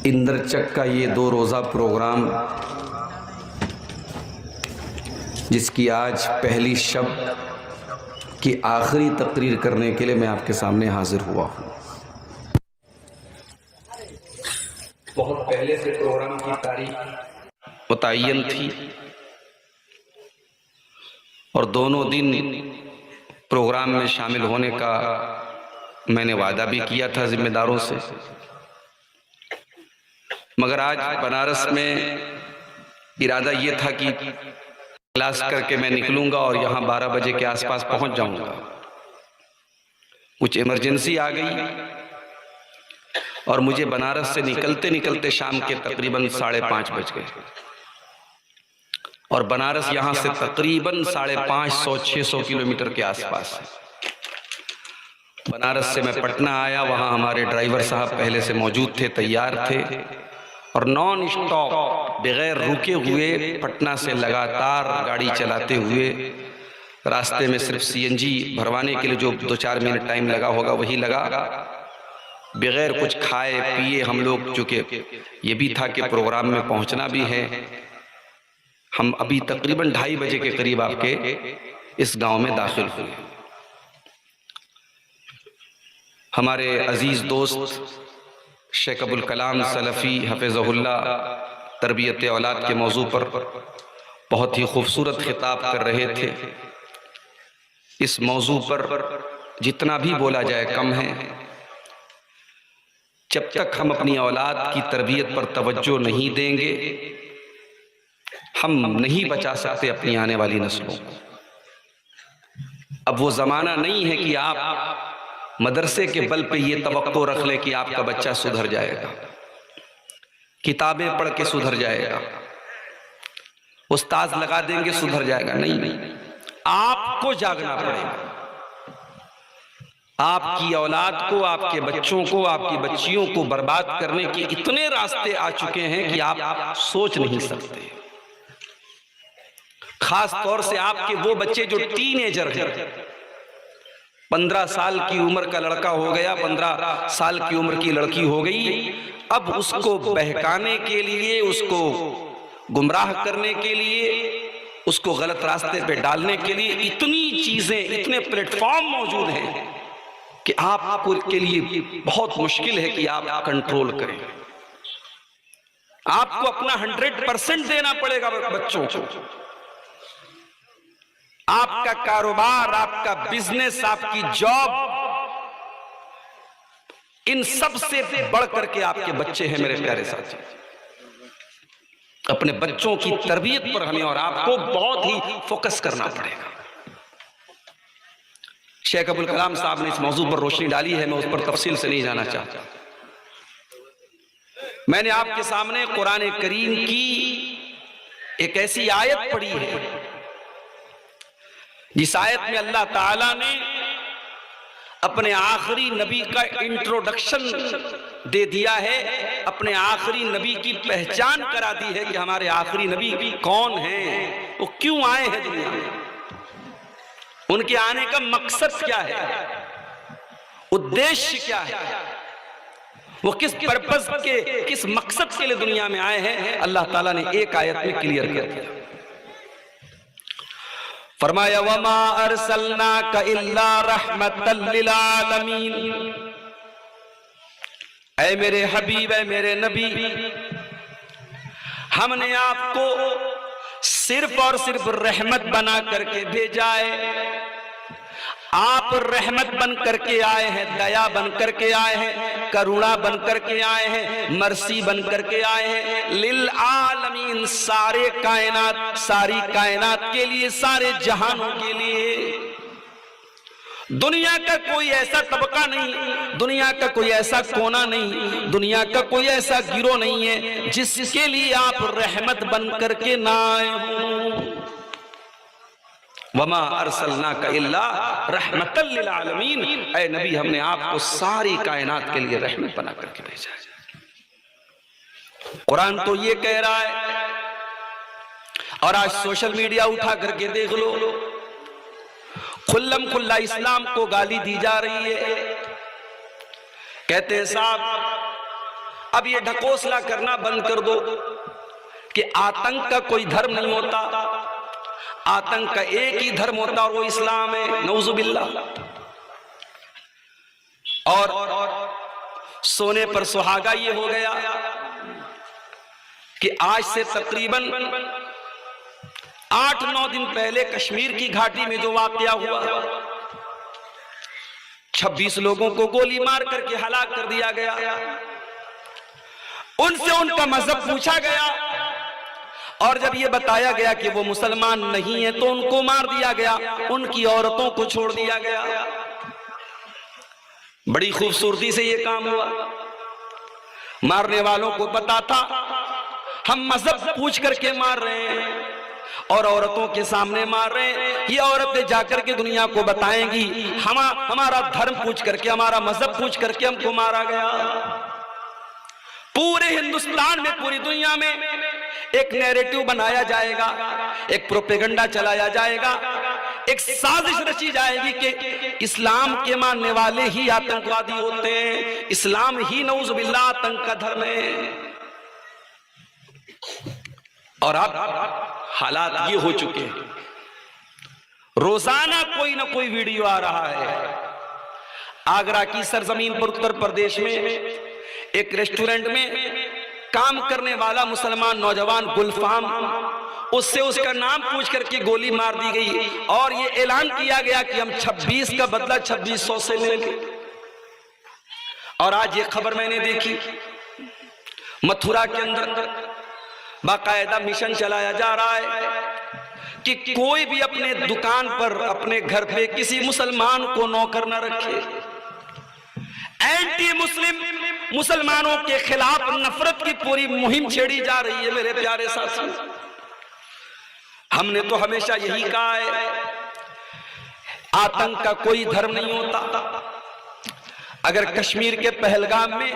इंद्रचक का ये 2 रोज़ा प्रोग्राम, जिसकी आज पहली शब की आखिरी तकरीर करने के लिए मैं आपके सामने हाजिर हुआ हूँ। बहुत पहले से प्रोग्राम की तारीख मुतय्यन थी और दोनों दिन प्रोग्राम में शामिल होने का मैंने वादा भी किया था जिम्मेदारों से, मगर आज बनारस में इरादा ये था कि क्लास करके मैं निकलूंगा और यहाँ 12 बजे के आसपास पहुँच जाऊंगा। कुछ इमरजेंसी आ गई और मुझे बनारस से निकलते निकलते शाम के तकरीबन 5:30 बज गए और बनारस यहाँ से तकरीबन 550-600 किलोमीटर के आसपास है। बनारस से मैं पटना आया, वहाँ हमारे ड्राइवर साहब पहले से मौजूद थे, तैयार थे और नॉन स्टॉप बगैर रुके हुए पटना से लगातार गाड़ी चलाते हुए, रास्ते में सिर्फ सीएनजी भरवाने के लिए जो 2-4 मिनट टाइम लगा होगा वही लगा, बगैर कुछ खाए पिए हम लोग, चूँकि ये भी था कि प्रोग्राम में पहुंचना भी है। हम अभी तकरीबन 2:30 बजे के करीब आपके इस गांव में दाखिल हुए। हमारे अजीज दोस्त शेख अबुल कलाम सलफ़ी हफ़िज़हुल्लाह तरबियत औलाद के मौजू पर बहुत ही खूबसूरत खिताब कर रहे थे। इस मौजू पर जितना भी बोला जाए कम है। जब तक हम अपनी औलाद की तरबियत पर तवज्जो नहीं देंगे, हम नहीं बचा सकते अपनी आने वाली नस्लों को। अब वो ज़माना नहीं है कि आप मदरसे के बल पे ये तवक्को रख लें कि आपका बच्चा सुधर जाएगा, किताबें पढ़ के सुधर जाएगा, उस्ताद लगा देंगे सुधर जाएगा। नहीं, आपको जागना पड़ेगा। आपकी औलाद को, आपके बच्चों को, आपकी बच्चियों को बर्बाद करने के इतने रास्ते आ चुके हैं कि आप सोच नहीं सकते। खास तौर से आपके वो बच्चे जो टीनेजर हैं, 15 साल की उम्र का लड़का हो गया, 15 साल की उम्र की लड़की हो गई, अब उसको बहकाने के लिए, उसको गुमराह करने के लिए, उसको गलत रास्ते पे डालने के लिए इतनी चीजें, इतने प्लेटफॉर्म मौजूद हैं कि आपको के लिए बहुत मुश्किल है कि आप कंट्रोल करें। आपको अपना 100% देना पड़ेगा बच्चों को। आपका कारोबार, आपका बिजनेस, आपकी जॉब, इन सब से बढ़ करके आपके बच्चे हैं मेरे प्यारे साथी। अपने बच्चों की तरबियत पर हमें और आपको बहुत ही फोकस करना पड़ेगा। शेख अबुल कलाम साहब ने इस मौजू पर रोशनी डाली है, मैं उस पर तफसील से नहीं जाना चाहता। मैंने आपके सामने कुरान करीम की एक ऐसी आयत पढ़ी है जिस आयत में अल्लाह ताला ने अपने आखिरी नबी का इंट्रोडक्शन दे दिया है, अपने आखिरी नबी की पहचान करा दी है कि हमारे आखिरी नबी कौन हैं, वो क्यों आए हैं दुनिया में, उनके आने का मकसद क्या है, उद्देश्य क्या है, वो किस पर्पस के, किस मकसद के लिए दुनिया में आए हैं। अल्लाह ताला ने एक आयत में क्लियर कर दिया। फरमाया वमा अरसलनाका इल्ला रहमतल लिल आलमीन, ऐ मेरे हबीब, ऐ मेरे नबी, हमने आपको सिर्फ और सिर्फ रहमत बना करके भेजा है। आप रहमत बन करके आए हैं, दया बन करके आए हैं, करुणा बन करके आए हैं, मर्सी बन करके आए हैं, लिल आलमीन, सारे कायनात, सारी कायनात के लिए, सारे जहानों के लिए। दुनिया का कोई ऐसा तबका नहीं, दुनिया का कोई ऐसा कोना नहीं, दुनिया का कोई ऐसा गिरोह नहीं है जिसके लिए आप रहमत बन करके ना आए हो। वमा अरसलनाका इल्ला रहमतल लिल आलमीन, ऐ नबी हमने आपको सारी कायनात के लिए रहमत बना करके भेजा है। कुरान तो ये कह रहा है, और आज सोशल मीडिया उठा करके देख लो, खुल्लम खुल्ला इस्लाम को गाली दी जा रही है। कहते हैं साहब अब ये ढकोसला करना बंद कर दो कि आतंक का कोई धर्म नहीं होता, आतंक का एक ही धर्म होता और वो इस्लाम है, नऊजुबिल्लाह। और सोने पर सुहागा ये हो गया कि आज से तकरीबन 8-9 दिन पहले कश्मीर की घाटी में जो वाकया हुआ, 26 लोगों को गोली मार करके हलाक कर दिया गया। उनसे उनका मजहब पूछा गया और जब ये बताया गया कि वो मुसलमान नहीं है तो उनको मार दिया गया, उनकी औरतों को छोड़ दिया गया। बड़ी खूबसूरती से ये काम हुआ। मारने वालों को पता था हम मजहब पूछ करके मार रहे हैं और औरतों के सामने मार रहे हैं। ये औरतें जाकर के दुनिया को बताएंगी हमारा धर्म पूछ करके, हमारा मजहब पूछ करके हमको मारा गया। पूरे हिंदुस्तान में, पूरी दुनिया में एक नैरेटिव बनाया जाएगा, एक प्रोपेगेंडा चलाया जाएगा, एक साजिश रची जाएगी कि इस्लाम के मानने वाले ही आतंकवादी होते हैं, इस्लाम ही नऊजुबिल्लाह आतंक का धर्म है। और अब हालात ये हो चुके हैं, रोजाना कोई ना कोई वीडियो आ रहा है। आगरा की सरजमीन पर उत्तर प्रदेश में एक रेस्टोरेंट में काम करने वाला मुसलमान नौजवान गुलफाम, उससे उसका नाम पूछ करके गोली मार दी गई और ये ऐलान किया गया कि हम 26 का बदला 2600 से लेंगे। और आज ये खबर मैंने देखी, मथुरा के अंदर बाकायदा मिशन चलाया जा रहा है कि कोई भी अपने दुकान पर, अपने घर पे किसी मुसलमान को नौकर न रखे। एंटी मुस्लिम, मुसलमानों के खिलाफ नफरत की पूरी मुहिम छेड़ी जा रही है। मेरे प्यारे साथी, हमने तो हमेशा यही कहा है, आतंक का कोई धर्म नहीं होता। अगर कश्मीर के पहलगाम में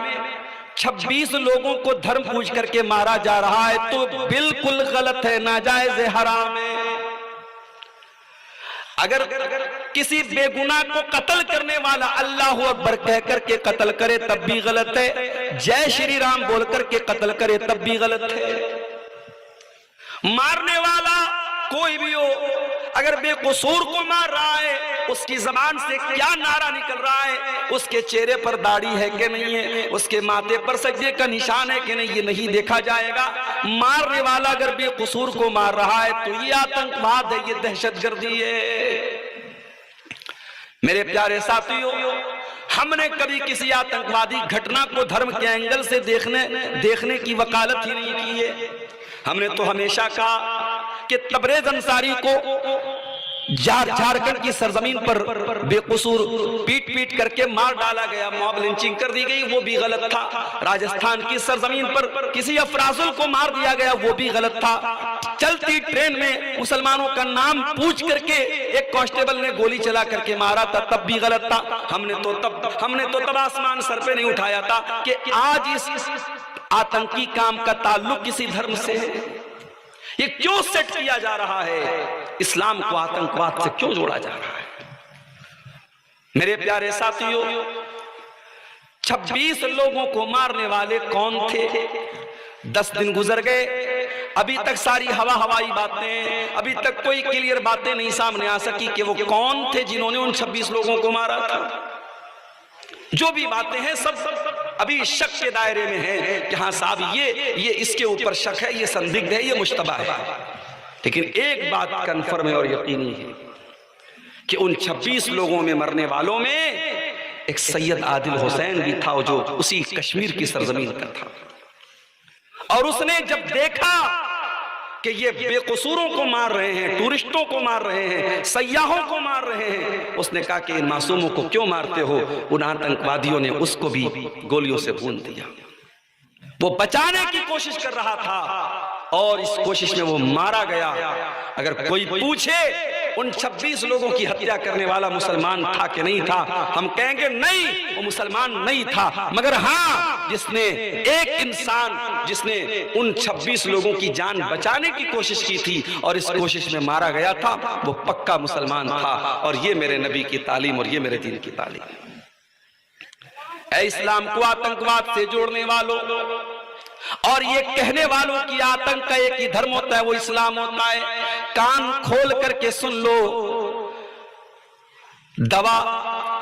26 लोगों को धर्म पूछ करके मारा जा रहा है तो बिल्कुल गलत है, नाजायज है, हराम है। अगर किसी बेगुनाह को कत्ल करने वाला अल्लाहू अकबर कह करके कत्ल करे तब भी गलत है, जय श्री राम बोल करके कत्ल करे तब भी गलत है। मारने वाला कोई भी हो, अगर बेकसूर को मार रहा है, उसकी जबान से क्या नारा निकल रहा है, उसके चेहरे पर दाढ़ी है कि नहीं है, उसके माथे पर सजदे का निशान है कि नहीं, ये नहीं देखा जाएगा। मारने वाला अगर बेकसूर को मार रहा है तो ये आतंकवाद है, ये दहशतगर्दी है। मेरे प्यारे साथियों, हमने कभी किसी आतंकवादी घटना को धर्म के एंगल से देखने की वकालत ही नहीं की है। हमने तो हमेशा कहा कि तबरेज अंसारी को झारखंड की सरजमीन पर बेकसूर पीट पीट करके मार डाला गया, मॉब लिंचिंग कर दी गई, वो भी गलत था। राजस्थान की सरजमीन पर किसी अफराजुल को मार दिया गया, वो भी गलत था। चलती ट्रेन में मुसलमानों का नाम पूछ करके एक कांस्टेबल ने गोली चला करके मारा था, तब भी गलत था। हमने तो तब आसमान सर पे नहीं उठाया था कि आज इस आतंकी काम का ताल्लुक किसी धर्म से है। ये क्यों सेट किया जा रहा है? इस्लाम को आतंकवाद से क्यों जोड़ा जा रहा है? मेरे प्यारे साथियों, 26 लोगों को मारने वाले कौन थे? 10 दिन गुजर गए, अभी तक सारी हवाई बातें, अभी तक कोई क्लियर बातें नहीं सामने आ सकी कि वो कौन थे जिन्होंने उन 26 लोगों को मारा था। जो भी बातें हैं सब अभी शक के दायरे में हैं कि हाँ साहब ये इसके ऊपर शक है, ये संदिग्ध है, ये मुश्तबा है। लेकिन एक बात कन्फर्म है और यकीनी है कि उन 26 लोगों में मरने वालों में एक सैयद आदिल हुसैन भी था, जो उसी कश्मीर की सरजमीन का था। और उसने जब देखा कि ये बेकसूरों को मार रहे हैं, टूरिस्टों को मार रहे हैं, सयाहों को मार रहे हैं, उसने कहा कि इन मासूमों को क्यों मारते हो? उन आतंकवादियों ने उसको भी गोलियों से भून दिया। वो बचाने की कोशिश कर रहा था और इस कोशिश में वो मारा गया। अगर कोई पूछे उन 26 लोगों की हत्या करने वाला मुसलमान था कि नहीं था, हम कहेंगे नहीं, वो मुसलमान नहीं था। मगर हाँ, एक इंसान जिसने उन 26 लोगों की जान बचाने की कोशिश की थी और इस कोशिश में मारा गया था, वो पक्का मुसलमान था। और ये मेरे नबी की तालीम और ये मेरे दीन की तालीम। ऐ इस्लाम को आतंकवाद से जोड़ने वालों और ये कहने वालों की आतंक का एक ही धर्म होता है, वो इस्लाम होता है। कान खोल करके सुन लो, दवा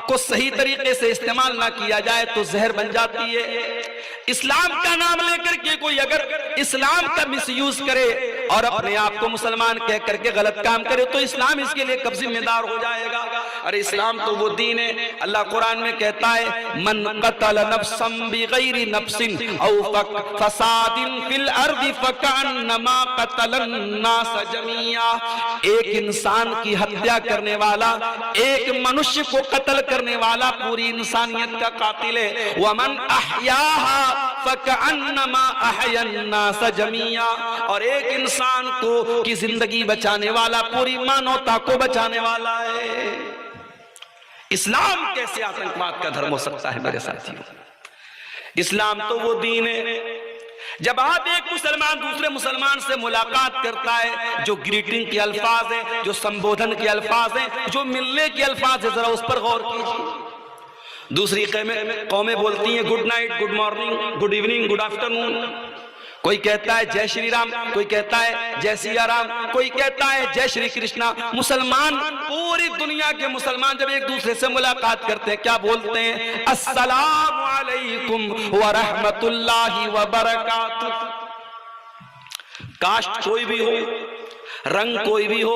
को सही तरीके से इस्तेमाल ना किया जाए तो जहर बन जाती है। इस्लाम का नाम लेकर के कोई अगर इस्लाम का मिसयूज करे और अपने आप को मुसलमान कह करके गलत काम करे तो इस्लाम इसके लिए कब जिम्मेदार हो जाएगा? अरे इस्लाम तो वो दीन है। अल्लाह कुरान में कहता है, मन कतल नफ्सन बिगैरि नफ्सिन औ फसादिन फिल अर्दि फकअन्नमा कतलन नास जमीआ। एक इंसान की हत्या करने वाला, एक मनुष्य को कत्ल करने वाला पूरी इंसानियत का कातिल है। वमन अहयाहा फकअन्नमा अहयन नास जमीआ। और एक इंसान को की जिंदगी बचाने वाला पूरी मानवता को बचाने वाला है। इस्लाम कैसे आतंकवाद का धर्म हो सकता है मेरे साथियों? इस्लाम तो वो दीन है। जब आप एक मुसलमान दूसरे मुसलमान से मुलाकात करता है, जो ग्रीटिंग के अल्फाज हैं, जो संबोधन के अल्फाज हैं, जो मिलने के अल्फाज है, जरा उस पर गौर कीजिए। दूसरी कौमें बोलती हैं good night, good morning, good evening, good afternoon. कोई कहता है जय श्री राम, कोई कहता है जय सिया राम, कोई कहता है जय श्री कृष्णा। मुसलमान, पूरी दुनिया के मुसलमान जब एक दूसरे से मुलाकात करते हैं क्या बोलते हैं? अस्सलामु अलैकुम व रहमतुल्लाहि व बरकातुहू। कास्ट कोई भी हो, रंग कोई भी हो,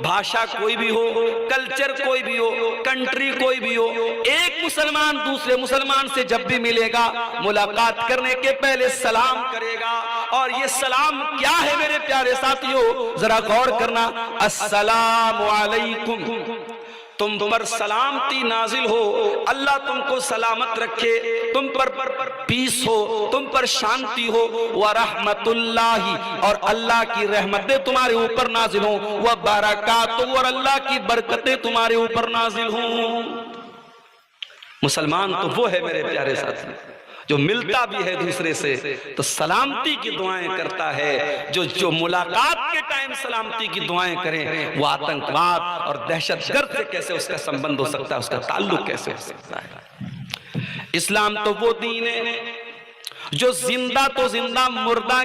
भाषा कोई भी हो, कल्चर कोई भी हो, कंट्री कोई भी हो, एक मुसलमान दूसरे मुसलमान से जब भी मिलेगा मुलाकात करने के पहले सलाम करेगा। और ये सलाम क्या है मेरे प्यारे साथियों? जरा गौर करना। अस्सलामु अलैकुम, तुम पर सलामती नाजिल हो, अल्लाह तुमको सलामत रखे, तुम पर पीस हो, तुम पर शांति हो। व रहमतुल्लाहि, और अल्लाह की रहमतें तुम्हारे ऊपर नाजिल हो। व बरकातुहू, और अल्लाह की बरकतें तुम्हारे ऊपर नाजिल हो। मुसलमान तो वो है मेरे प्यारे साथी जो मिलता भी है दूसरे से तो सलामती की दुआएं करता है। जो मुलाकात के टाइम सलामती की दुआएं करें, वो आतंकवाद और दहशतगर्द से कैसे उसका संबंध हो सकता है, उसका ताल्लुक कैसे हो सकता है? इस्लाम तो वो दीन है जो जिंदा तो जिंदा, मुर्दा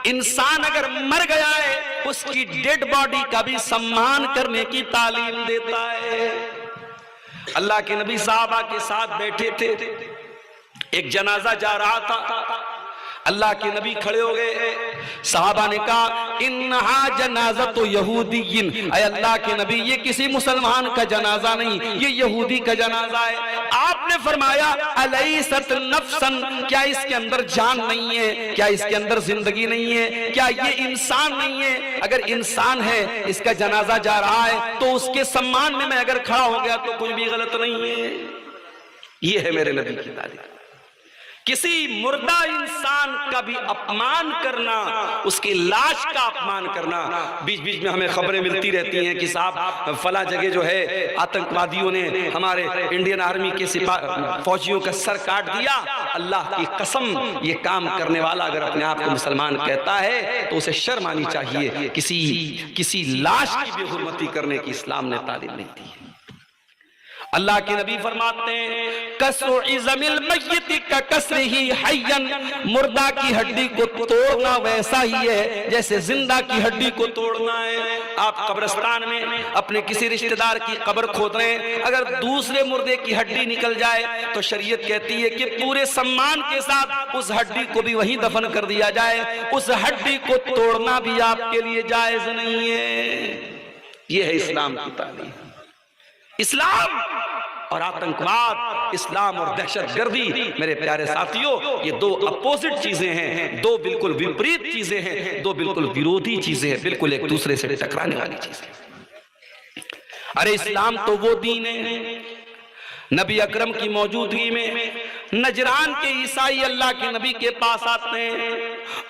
इंसान अगर मर गया है उसकी डेड बॉडी का भी सम्मान करने की तालीम देता है। अल्लाह के नबी साहबा के साथ बैठे थे, एक जनाजा जा रहा था, अल्लाह के नबी खड़े हो गए। साहबा ने कहा इन्हा जनाज़तु यहूदिय्यिन, ऐ अल्लाह के नबी ये किसी मुसलमान का जनाजा नहीं, ये यहूदी का जनाजा है। आपने फरमाया अलैसत नफ्सन, क्या इसके अंदर जान नहीं है? क्या इसके अंदर जिंदगी नहीं है? क्या ये इंसान नहीं है? अगर इंसान है, इसका जनाजा जा रहा है, तो उसके सम्मान में मैं अगर खड़ा हो गया तो कुछ भी गलत नहीं है। ये है मेरे नबी की तारीफ किसी मुर्दा इंसान का भी अपमान करना, उसकी लाश का अपमान करना। बीच बीच में हमें खबरें मिलती रहती हैं कि साहब फला जगह जो है आतंकवादियों ने हमारे इंडियन आर्मी के फौजियों का सर काट दिया। अल्लाह की कसम, ये काम करने वाला अगर अपने आप को मुसलमान कहता है तो उसे शर्म आनी चाहिए। किसी लाश की बेहुरमती करने की इस्लाम ने तालीम नहीं दी है। अल्लाह के नबी फरमाते हैं कसरु इज़मिल मय्यत का कसरिही हय्यन, मुर्दा की हड्डी को तोड़ना वैसा ही है जैसे जिंदा की हड्डी को तोड़ना है। आप कब्रिस्तान में अपने किसी रिश्तेदार की कब्र खोद रहे हैं, अगर दूसरे मुर्दे की हड्डी निकल जाए तो शरीयत कहती है कि पूरे सम्मान के साथ उस हड्डी को भी वहीं दफन कर दिया जाए। उस हड्डी को तोड़ना भी आपके लिए जायज नहीं है। यह है इस्लाम की तालीम। इस्लाम और आतंकवाद, इस्लाम और दहशतगर्दी, मेरे प्यारे साथियों, ये दो अपोजिट चीजें हैं, दो बिल्कुल विपरीत चीजें हैं, दो बिल्कुल विरोधी चीजें हैं, बिल्कुल एक दूसरे से टकराने वाली चीजें। अरे इस्लाम तो वो दीन है, नबी अकरम की मौजूदगी में नजरान के ईसाई अल्लाह के नबी के पास आते हैं,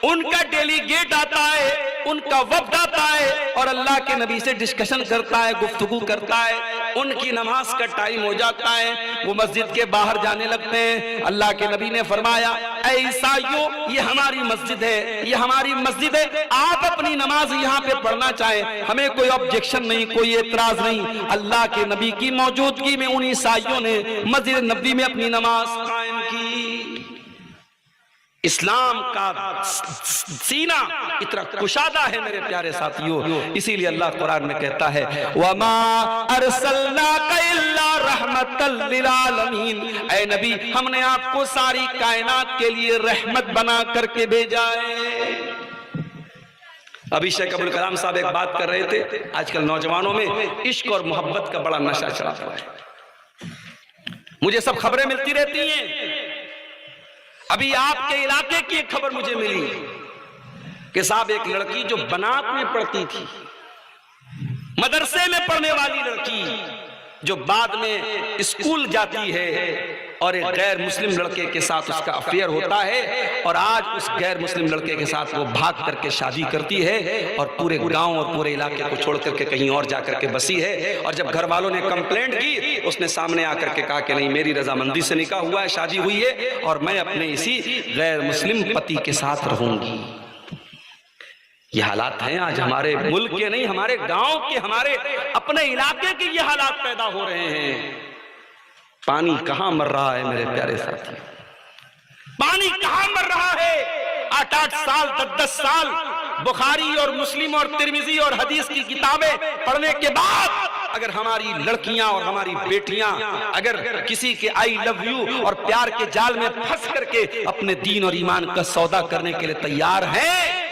उनका डेलीगेट आता है, उनका वफ्द आता है और अल्लाह के नबी से डिस्कशन करता है, गुफ्तगू करता है। उनकी नमाज का टाइम हो जाता है, वो मस्जिद के बाहर जाने लगते हैं। अल्लाह के नबी ने फरमाया, ऐ ईसाइयों, ये हमारी मस्जिद है, ये हमारी मस्जिद है, आप अपनी नमाज यहाँ पे पढ़ना चाहें, हमें कोई ऑब्जेक्शन नहीं, कोई एतराज नहीं। अल्लाह के नबी की मौजूदगी में उन ईसाइयों ने मस्जिद नबी में अपनी नमाज कायम की। इस्लाम का सीना इतना कुशादा है मेरे प्यारे साथियों, इसीलिए अल्लाह कुरान में कहता है वमा अरसलनाका इल्ला रहमतल लिल आलमीन, ऐ नबी हमने आपको सारी कायनात के लिए रहमत बना करके भेजा है। अभी शेख अब्दुल कलाम साहब एक बात कर रहे थे, आजकल नौजवानों में इश्क और मोहब्बत का बड़ा नशा चढ़ा हुआ है। मुझे सब खबरें मिलती रहती हैं। अभी आपके इलाके की एक खबर मुझे मिली कि साहब एक लड़की जो बनात में पढ़ती थी, मदरसे में पढ़ने वाली लड़की, जो बाद में स्कूल जाती है और एक गैर मुस्लिम लड़के के साथ उसका अफेयर होता है और आज उस गैर मुस्लिम लड़के के साथ वो भाग करके शादी करती है और पूरे गांव और पूरे इलाके को छोड़ करके कहीं और जाकर के बसी है। और जब घर वालों ने कंप्लेंट की, उसने सामने आकर के कहा कि नहीं, मेरी रजामंदी से निकाह हुआ है, शादी हुई है और मैं अपने इसी गैर मुस्लिम पति के साथ रहूंगी। ये हालात हैं आज हमारे मुल्क के नहीं, हमारे गांव के, हमारे अपने इलाके के ये हालात पैदा हो रहे हैं। पानी कहां मर रहा है मेरे प्यारे साथी, पानी कहां मर रहा है। 8-8 साल 10-10 साल बुखारी और मुस्लिम और तिरमिजी और हदीस की किताबें पढ़ने के बाद अगर हमारी लड़कियां और हमारी बेटियां अगर किसी के आई लव यू और प्यार के जाल में फंस करके अपने दीन और ईमान का सौदा करने के लिए तैयार हैं,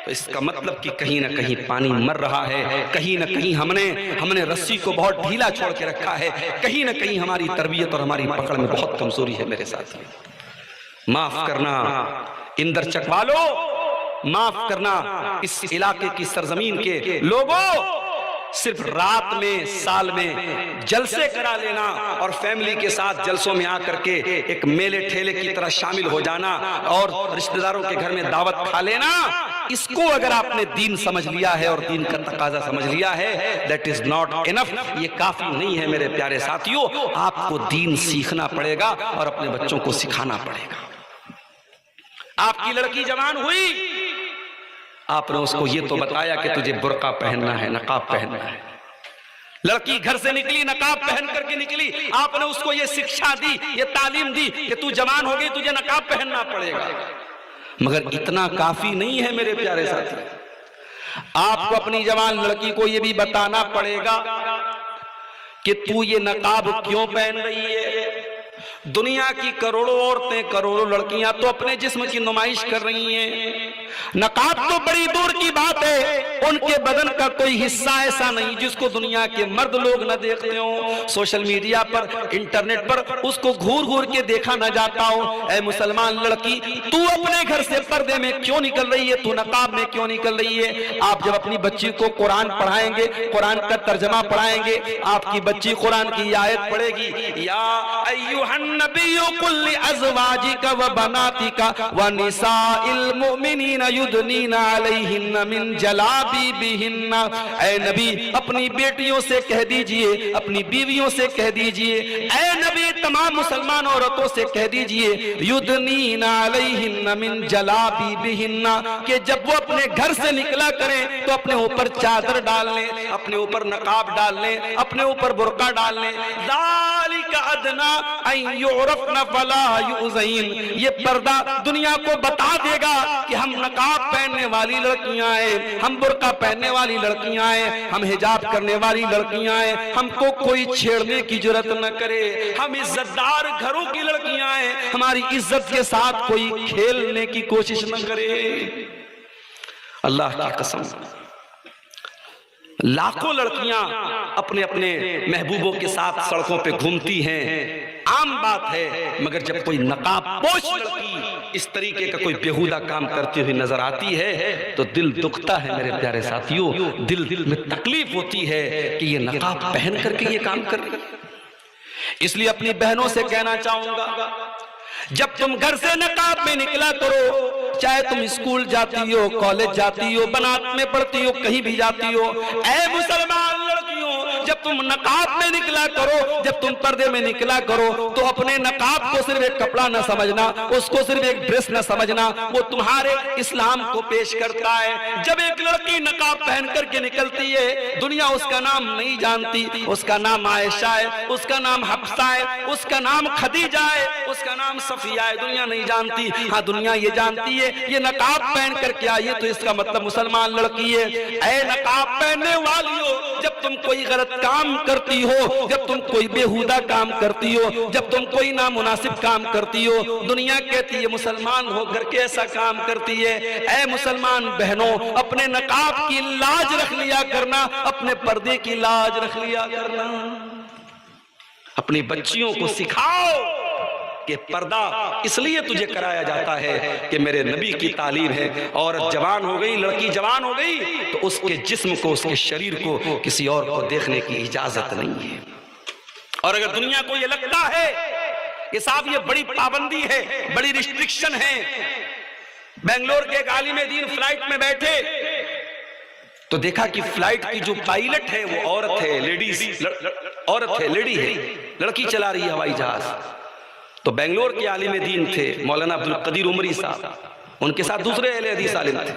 तो इसका मतलब कि कहीं ना कहीं पानी मर रहा है, कहीं ना कहीं हमने रस्सी को बहुत ढीला छोड़ के रखा है, कहीं ना कहीं हमारी तरबियत और हमारी पकड़ में बहुत कमजोरी है मेरे साथ। माफ करना इंदर चक वालों, माफ करना इस इलाके की सरजमीन के लोगों, सिर्फ रात में साल में जलसे करा लेना और फैमिली के साथ जलसों में आकर के एक मेले ठेले की तरह शामिल हो जाना और रिश्तेदारों के घर में दावत खा लेना, इसको अगर आपने दीन समझ लिया है और दीन का तकाजा समझ लिया है, दैट इज नॉट इनफ, ये काफी नहीं है मेरे प्यारे साथियों। आपको दीन सीखना पड़ेगा और अपने बच्चों को सिखाना पड़ेगा। आपकी लड़की जवान हुई, आपने उसको ये तो बताया कि तुझे बुर्का पहनना है, नकाब पहनना है। लड़की घर से निकली, नकाब पहन करके निकली, आपने उसको ये शिक्षा दी, ये तालीम दी कि तू जवान हो गई, तुझे नकाब पहनना पड़ेगा। मगर इतना काफी नहीं है मेरे प्यारे साथी, आपको अपनी जवान लड़की को ये भी बताना पड़ेगा कि तू ये नकाब क्यों पहन रही है। दुनिया की करोड़ों औरतें, करोड़ों लड़कियां तो अपने जिस्म की नुमाइश कर रही हैं, नकाब तो बड़ी दूर की बात है, उनके बदन का कोई हिस्सा ऐसा नहीं जिसको दुनिया के मर्द लोग न देखते हो। सोशल मीडिया पर, इंटरनेट पर उसको घूर घूर के देखा न जाता हो। ऐ मुसलमान लड़की, तू अपने घर से पर्दे में क्यों निकल रही है, तू नकाब में क्यों निकल रही है? आप जब अपनी बच्ची को कुरान पढ़ाएंगे, कुरान का तर्जमा पढ़ाएंगे, आपकी बच्ची कुरान की आयत पढ़ेगी, या अय्युहन नबिय्यु कुल लिअज़वाजिका व बनातिका व निसाइल मुमिनीना युदनीना अलैहिन्ना मिन जलाबिबिहिन्ना। ऐ नबी, अपनी बेटियों से कह दीजिए, अपनी बीवियों से कह दीजिए, ऐ नबी तमाम मुसलमान औरतों से कह दीजिए, युदनीना अलैहिन्ना मिन जलाबिबिहिन्ना, कि जब वो अपने घर से निकला करें तो अपने ऊपर चादर डाल लें, अपने ऊपर नकाब डाल लें, अपने ऊपर बुर्का डाल लें। ज़ालिका अदना अन युरफ़ना फला युज़ैन। ये पर्दा दुनिया को बता देगा कि हम नकाब पहनने वाली लड़कियां हैं, हम बुर्का पहनने वाली लड़कियां हैं, हम हिजाब करने वाली लड़कियां हैं, हमको कोई छेड़ने की जरूरत न करे, हम इज्जतदार घरों की लड़कियां हैं, हमारी इज्जत के साथ कोई खेलने की कोशिश न करे। अल्लाह की कसम, लाखों लड़कियां अपने अपने महबूबों के साथ सड़कों पे घूमती हैं, आम बात है, मगर जब कोई नकाब पोश लड़की इस तरीके का कोई बेहुदा काम करती हुई नजर आती है तो दिल दुखता है मेरे प्यारे साथियों, दिल में तकलीफ होती है कि ये नकाब पहन करके ये काम कर रही। इसलिए अपनी बहनों से कहना चाहूंगा, जब तुम घर से नकाब में निकला करो, चाहे तुम स्कूल जाती हो, कॉलेज जाती हो, बनात में पढ़ती हो, कहीं भी जाती हो, ऐ मुसलमान लड़कियों, जब तुम नकाब में निकला करो, जब तुम पर्दे में निकला करो, तो अपने नकाब को सिर्फ एक कपड़ा न समझना, उसको सिर्फ एक ड्रेस न समझना, वो तुम्हारे इस्लाम को पेश करता है। जब एक लड़की नकाब पहन करके निकलती है, दुनिया उसका नाम नहीं जानती, उसका नाम आयशा है, उसका नाम हफ्सा है, उसका नाम खदीजा है, उसका नाम सफिया है, दुनिया नहीं जानती। हाँ, दुनिया ये जानती है ये नकाब पहन करके आई है तो इसका मतलब मुसलमान लड़की है। ऐ नकाब पहनने वालियों, जब तुम कोई गलत काम करती हो, जब तुम कोई बेहुदा काम करती हो, जब तुम कोई नामुनासिब काम करती हो, दुनिया कहती है मुसलमान होकर के ऐसा काम करती है। ऐ मुसलमान बहनों, अपने नकाब की लाज रख लिया करना, अपने पर्दे की लाज रख लिया करना। अपनी बच्चियों को सिखाओ कि पर्दा इसलिए तुझे कराया जाता है कि मेरे नबी की तालीम है, और जवान हो गई, लड़की जवान हो गई तो उसके जिस्म को, उसके शरीर को किसी और को देखने की इजाजत नहीं है। और अगर दुनिया को ये लगता है कि साहब ये बड़ी पाबंदी है, बड़ी रिस्ट्रिक्शन है, बेंगलोर के एक आलिम दीन फ्लाइट में बैठे तो देखा कि फ्लाइट की जो पायलट है वो औरत है, लेडीज औरत है, लेडी है, लड़की चला रही है हवाई जहाज। तो बेंगलोर के आलिम दीन थे मौलाना अब्दुल कदीर उमरी साहब, उनके साथ दूसरे अहले हदीस आलिम थे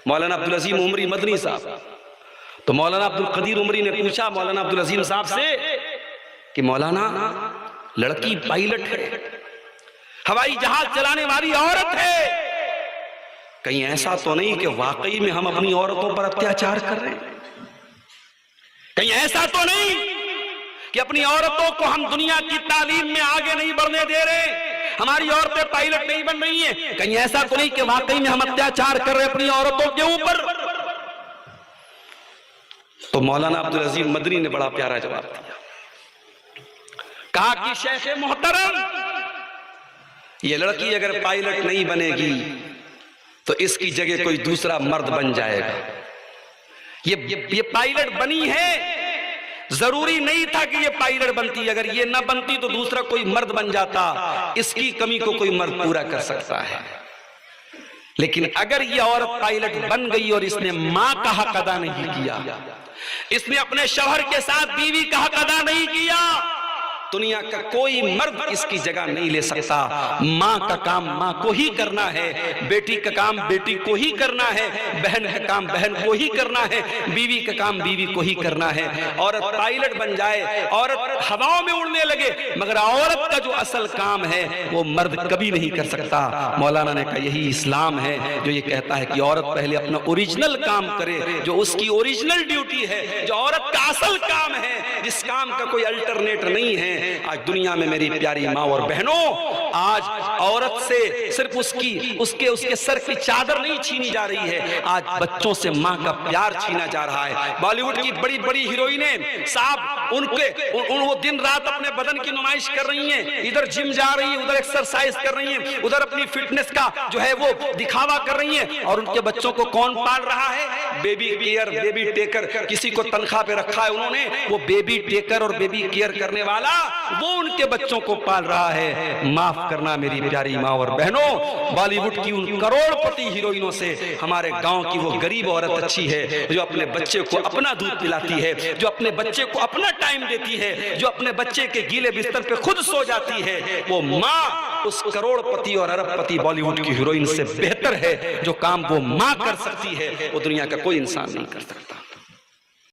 मौलाना अब्दुल अजीम उमरी मदनी साहब। तो मौलाना अब्दुल कदीर उमरी ने पूछा मौलाना अब्दुल अजीम साहब से कि मौलाना, लड़की पायलट है, हवाई जहाज चलाने वाली औरत है, कहीं ऐसा तो नहीं कि वाकई में हम अपनी औरतों पर अत्याचार कर रहे हैं? कहीं ऐसा तो नहीं कि अपनी औरतों को हम दुनिया की तालीम में आगे नहीं बढ़ने दे रहे, हमारी औरतें पायलट नहीं बन रही हैं? कहीं ऐसा तो नहीं कि वाकई में हम अत्याचार कर रहे हैं अपनी औरतों के ऊपर? तो मौलाना अब्दुल अजीम मदनी ने बड़ा प्यारा जवाब दिया, कहा कि शेख मोहतरम, ये लड़की अगर पायलट नहीं बनेगी तो इसकी जगह कोई दूसरा मर्द बन जाएगा। ये पायलट बनी है, जरूरी नहीं था कि ये पायलट बनती, अगर ये न बनती तो दूसरा कोई मर्द बन जाता, इसकी कमी को कोई मर्द पूरा कर सकता है। लेकिन अगर ये औरत पायलट बन गई और इसने मां का हक अदा नहीं किया, इसने अपने शौहर के साथ बीवी का हक अदा नहीं किया, दुनिया का कोई मर्द इसकी जगह नहीं ले सकता। माँ का काम माँ को ही करना है, बेटी का काम बेटी को ही करना है, बहन का काम बहन को ही करना है, बीवी का काम बीवी को ही करना है। औरत पायलट बन जाए, औरत हवाओं में उड़ने लगे, मगर औरत का जो असल काम है वो मर्द कभी नहीं कर सकता। मौलाना ने कहा यही इस्लाम है जो ये कहता है कि औरत पहले अपना ओरिजिनल काम करे, जो उसकी ओरिजिनल ड्यूटी है, जो औरत का असल काम है, जिस काम का कोई अल्टरनेट नहीं है, हैं। आज दुनिया में मेरी प्यारी माँ और बहनों, आज औरत से सिर्फ उसके सर की चादर नहीं छीनी जा रही है, आज बच्चों से माँ का प्यार छीना जा रहा है। बॉलीवुड की बड़ी बड़ी हीरोइनें साहब, वो दिन रात अपने बदन की नुमाइश कर रही हैं, इधर जिम जा रही हैं, उधर एक्सरसाइज कर रही हैं, उधर अपनी फिटनेस का जो है वो दिखावा कर रही हैं, और उनके बच्चों को कौन पाल रहा है? बेबी केयर, बेबी टेकर, किसी को तनख्वाह पे रखा है उन्होंने, वो बेबी टेकर और बेबी केयर करने वाला वो उनके बच्चों को पाल रहा है। माफ करना मेरी प्यारी माँ और बहनों, बॉलीवुड की उन करोड़पति हीरोइनों से हमारे गांव की वो गरीब औरत अच्छी है, जो अपने बच्चे को अपना दूध पिलाती है, जो अपने बच्चे को अपना टाइम देती है, जो अपने बच्चे के गीले बिस्तर पे खुद सो जाती है। वो माँ उस करोड़पति और अरबपति बॉलीवुड की हीरोइन से बेहतर है। जो काम वो माँ कर सकती है वो दुनिया का कोई इंसान नहीं कर सकता।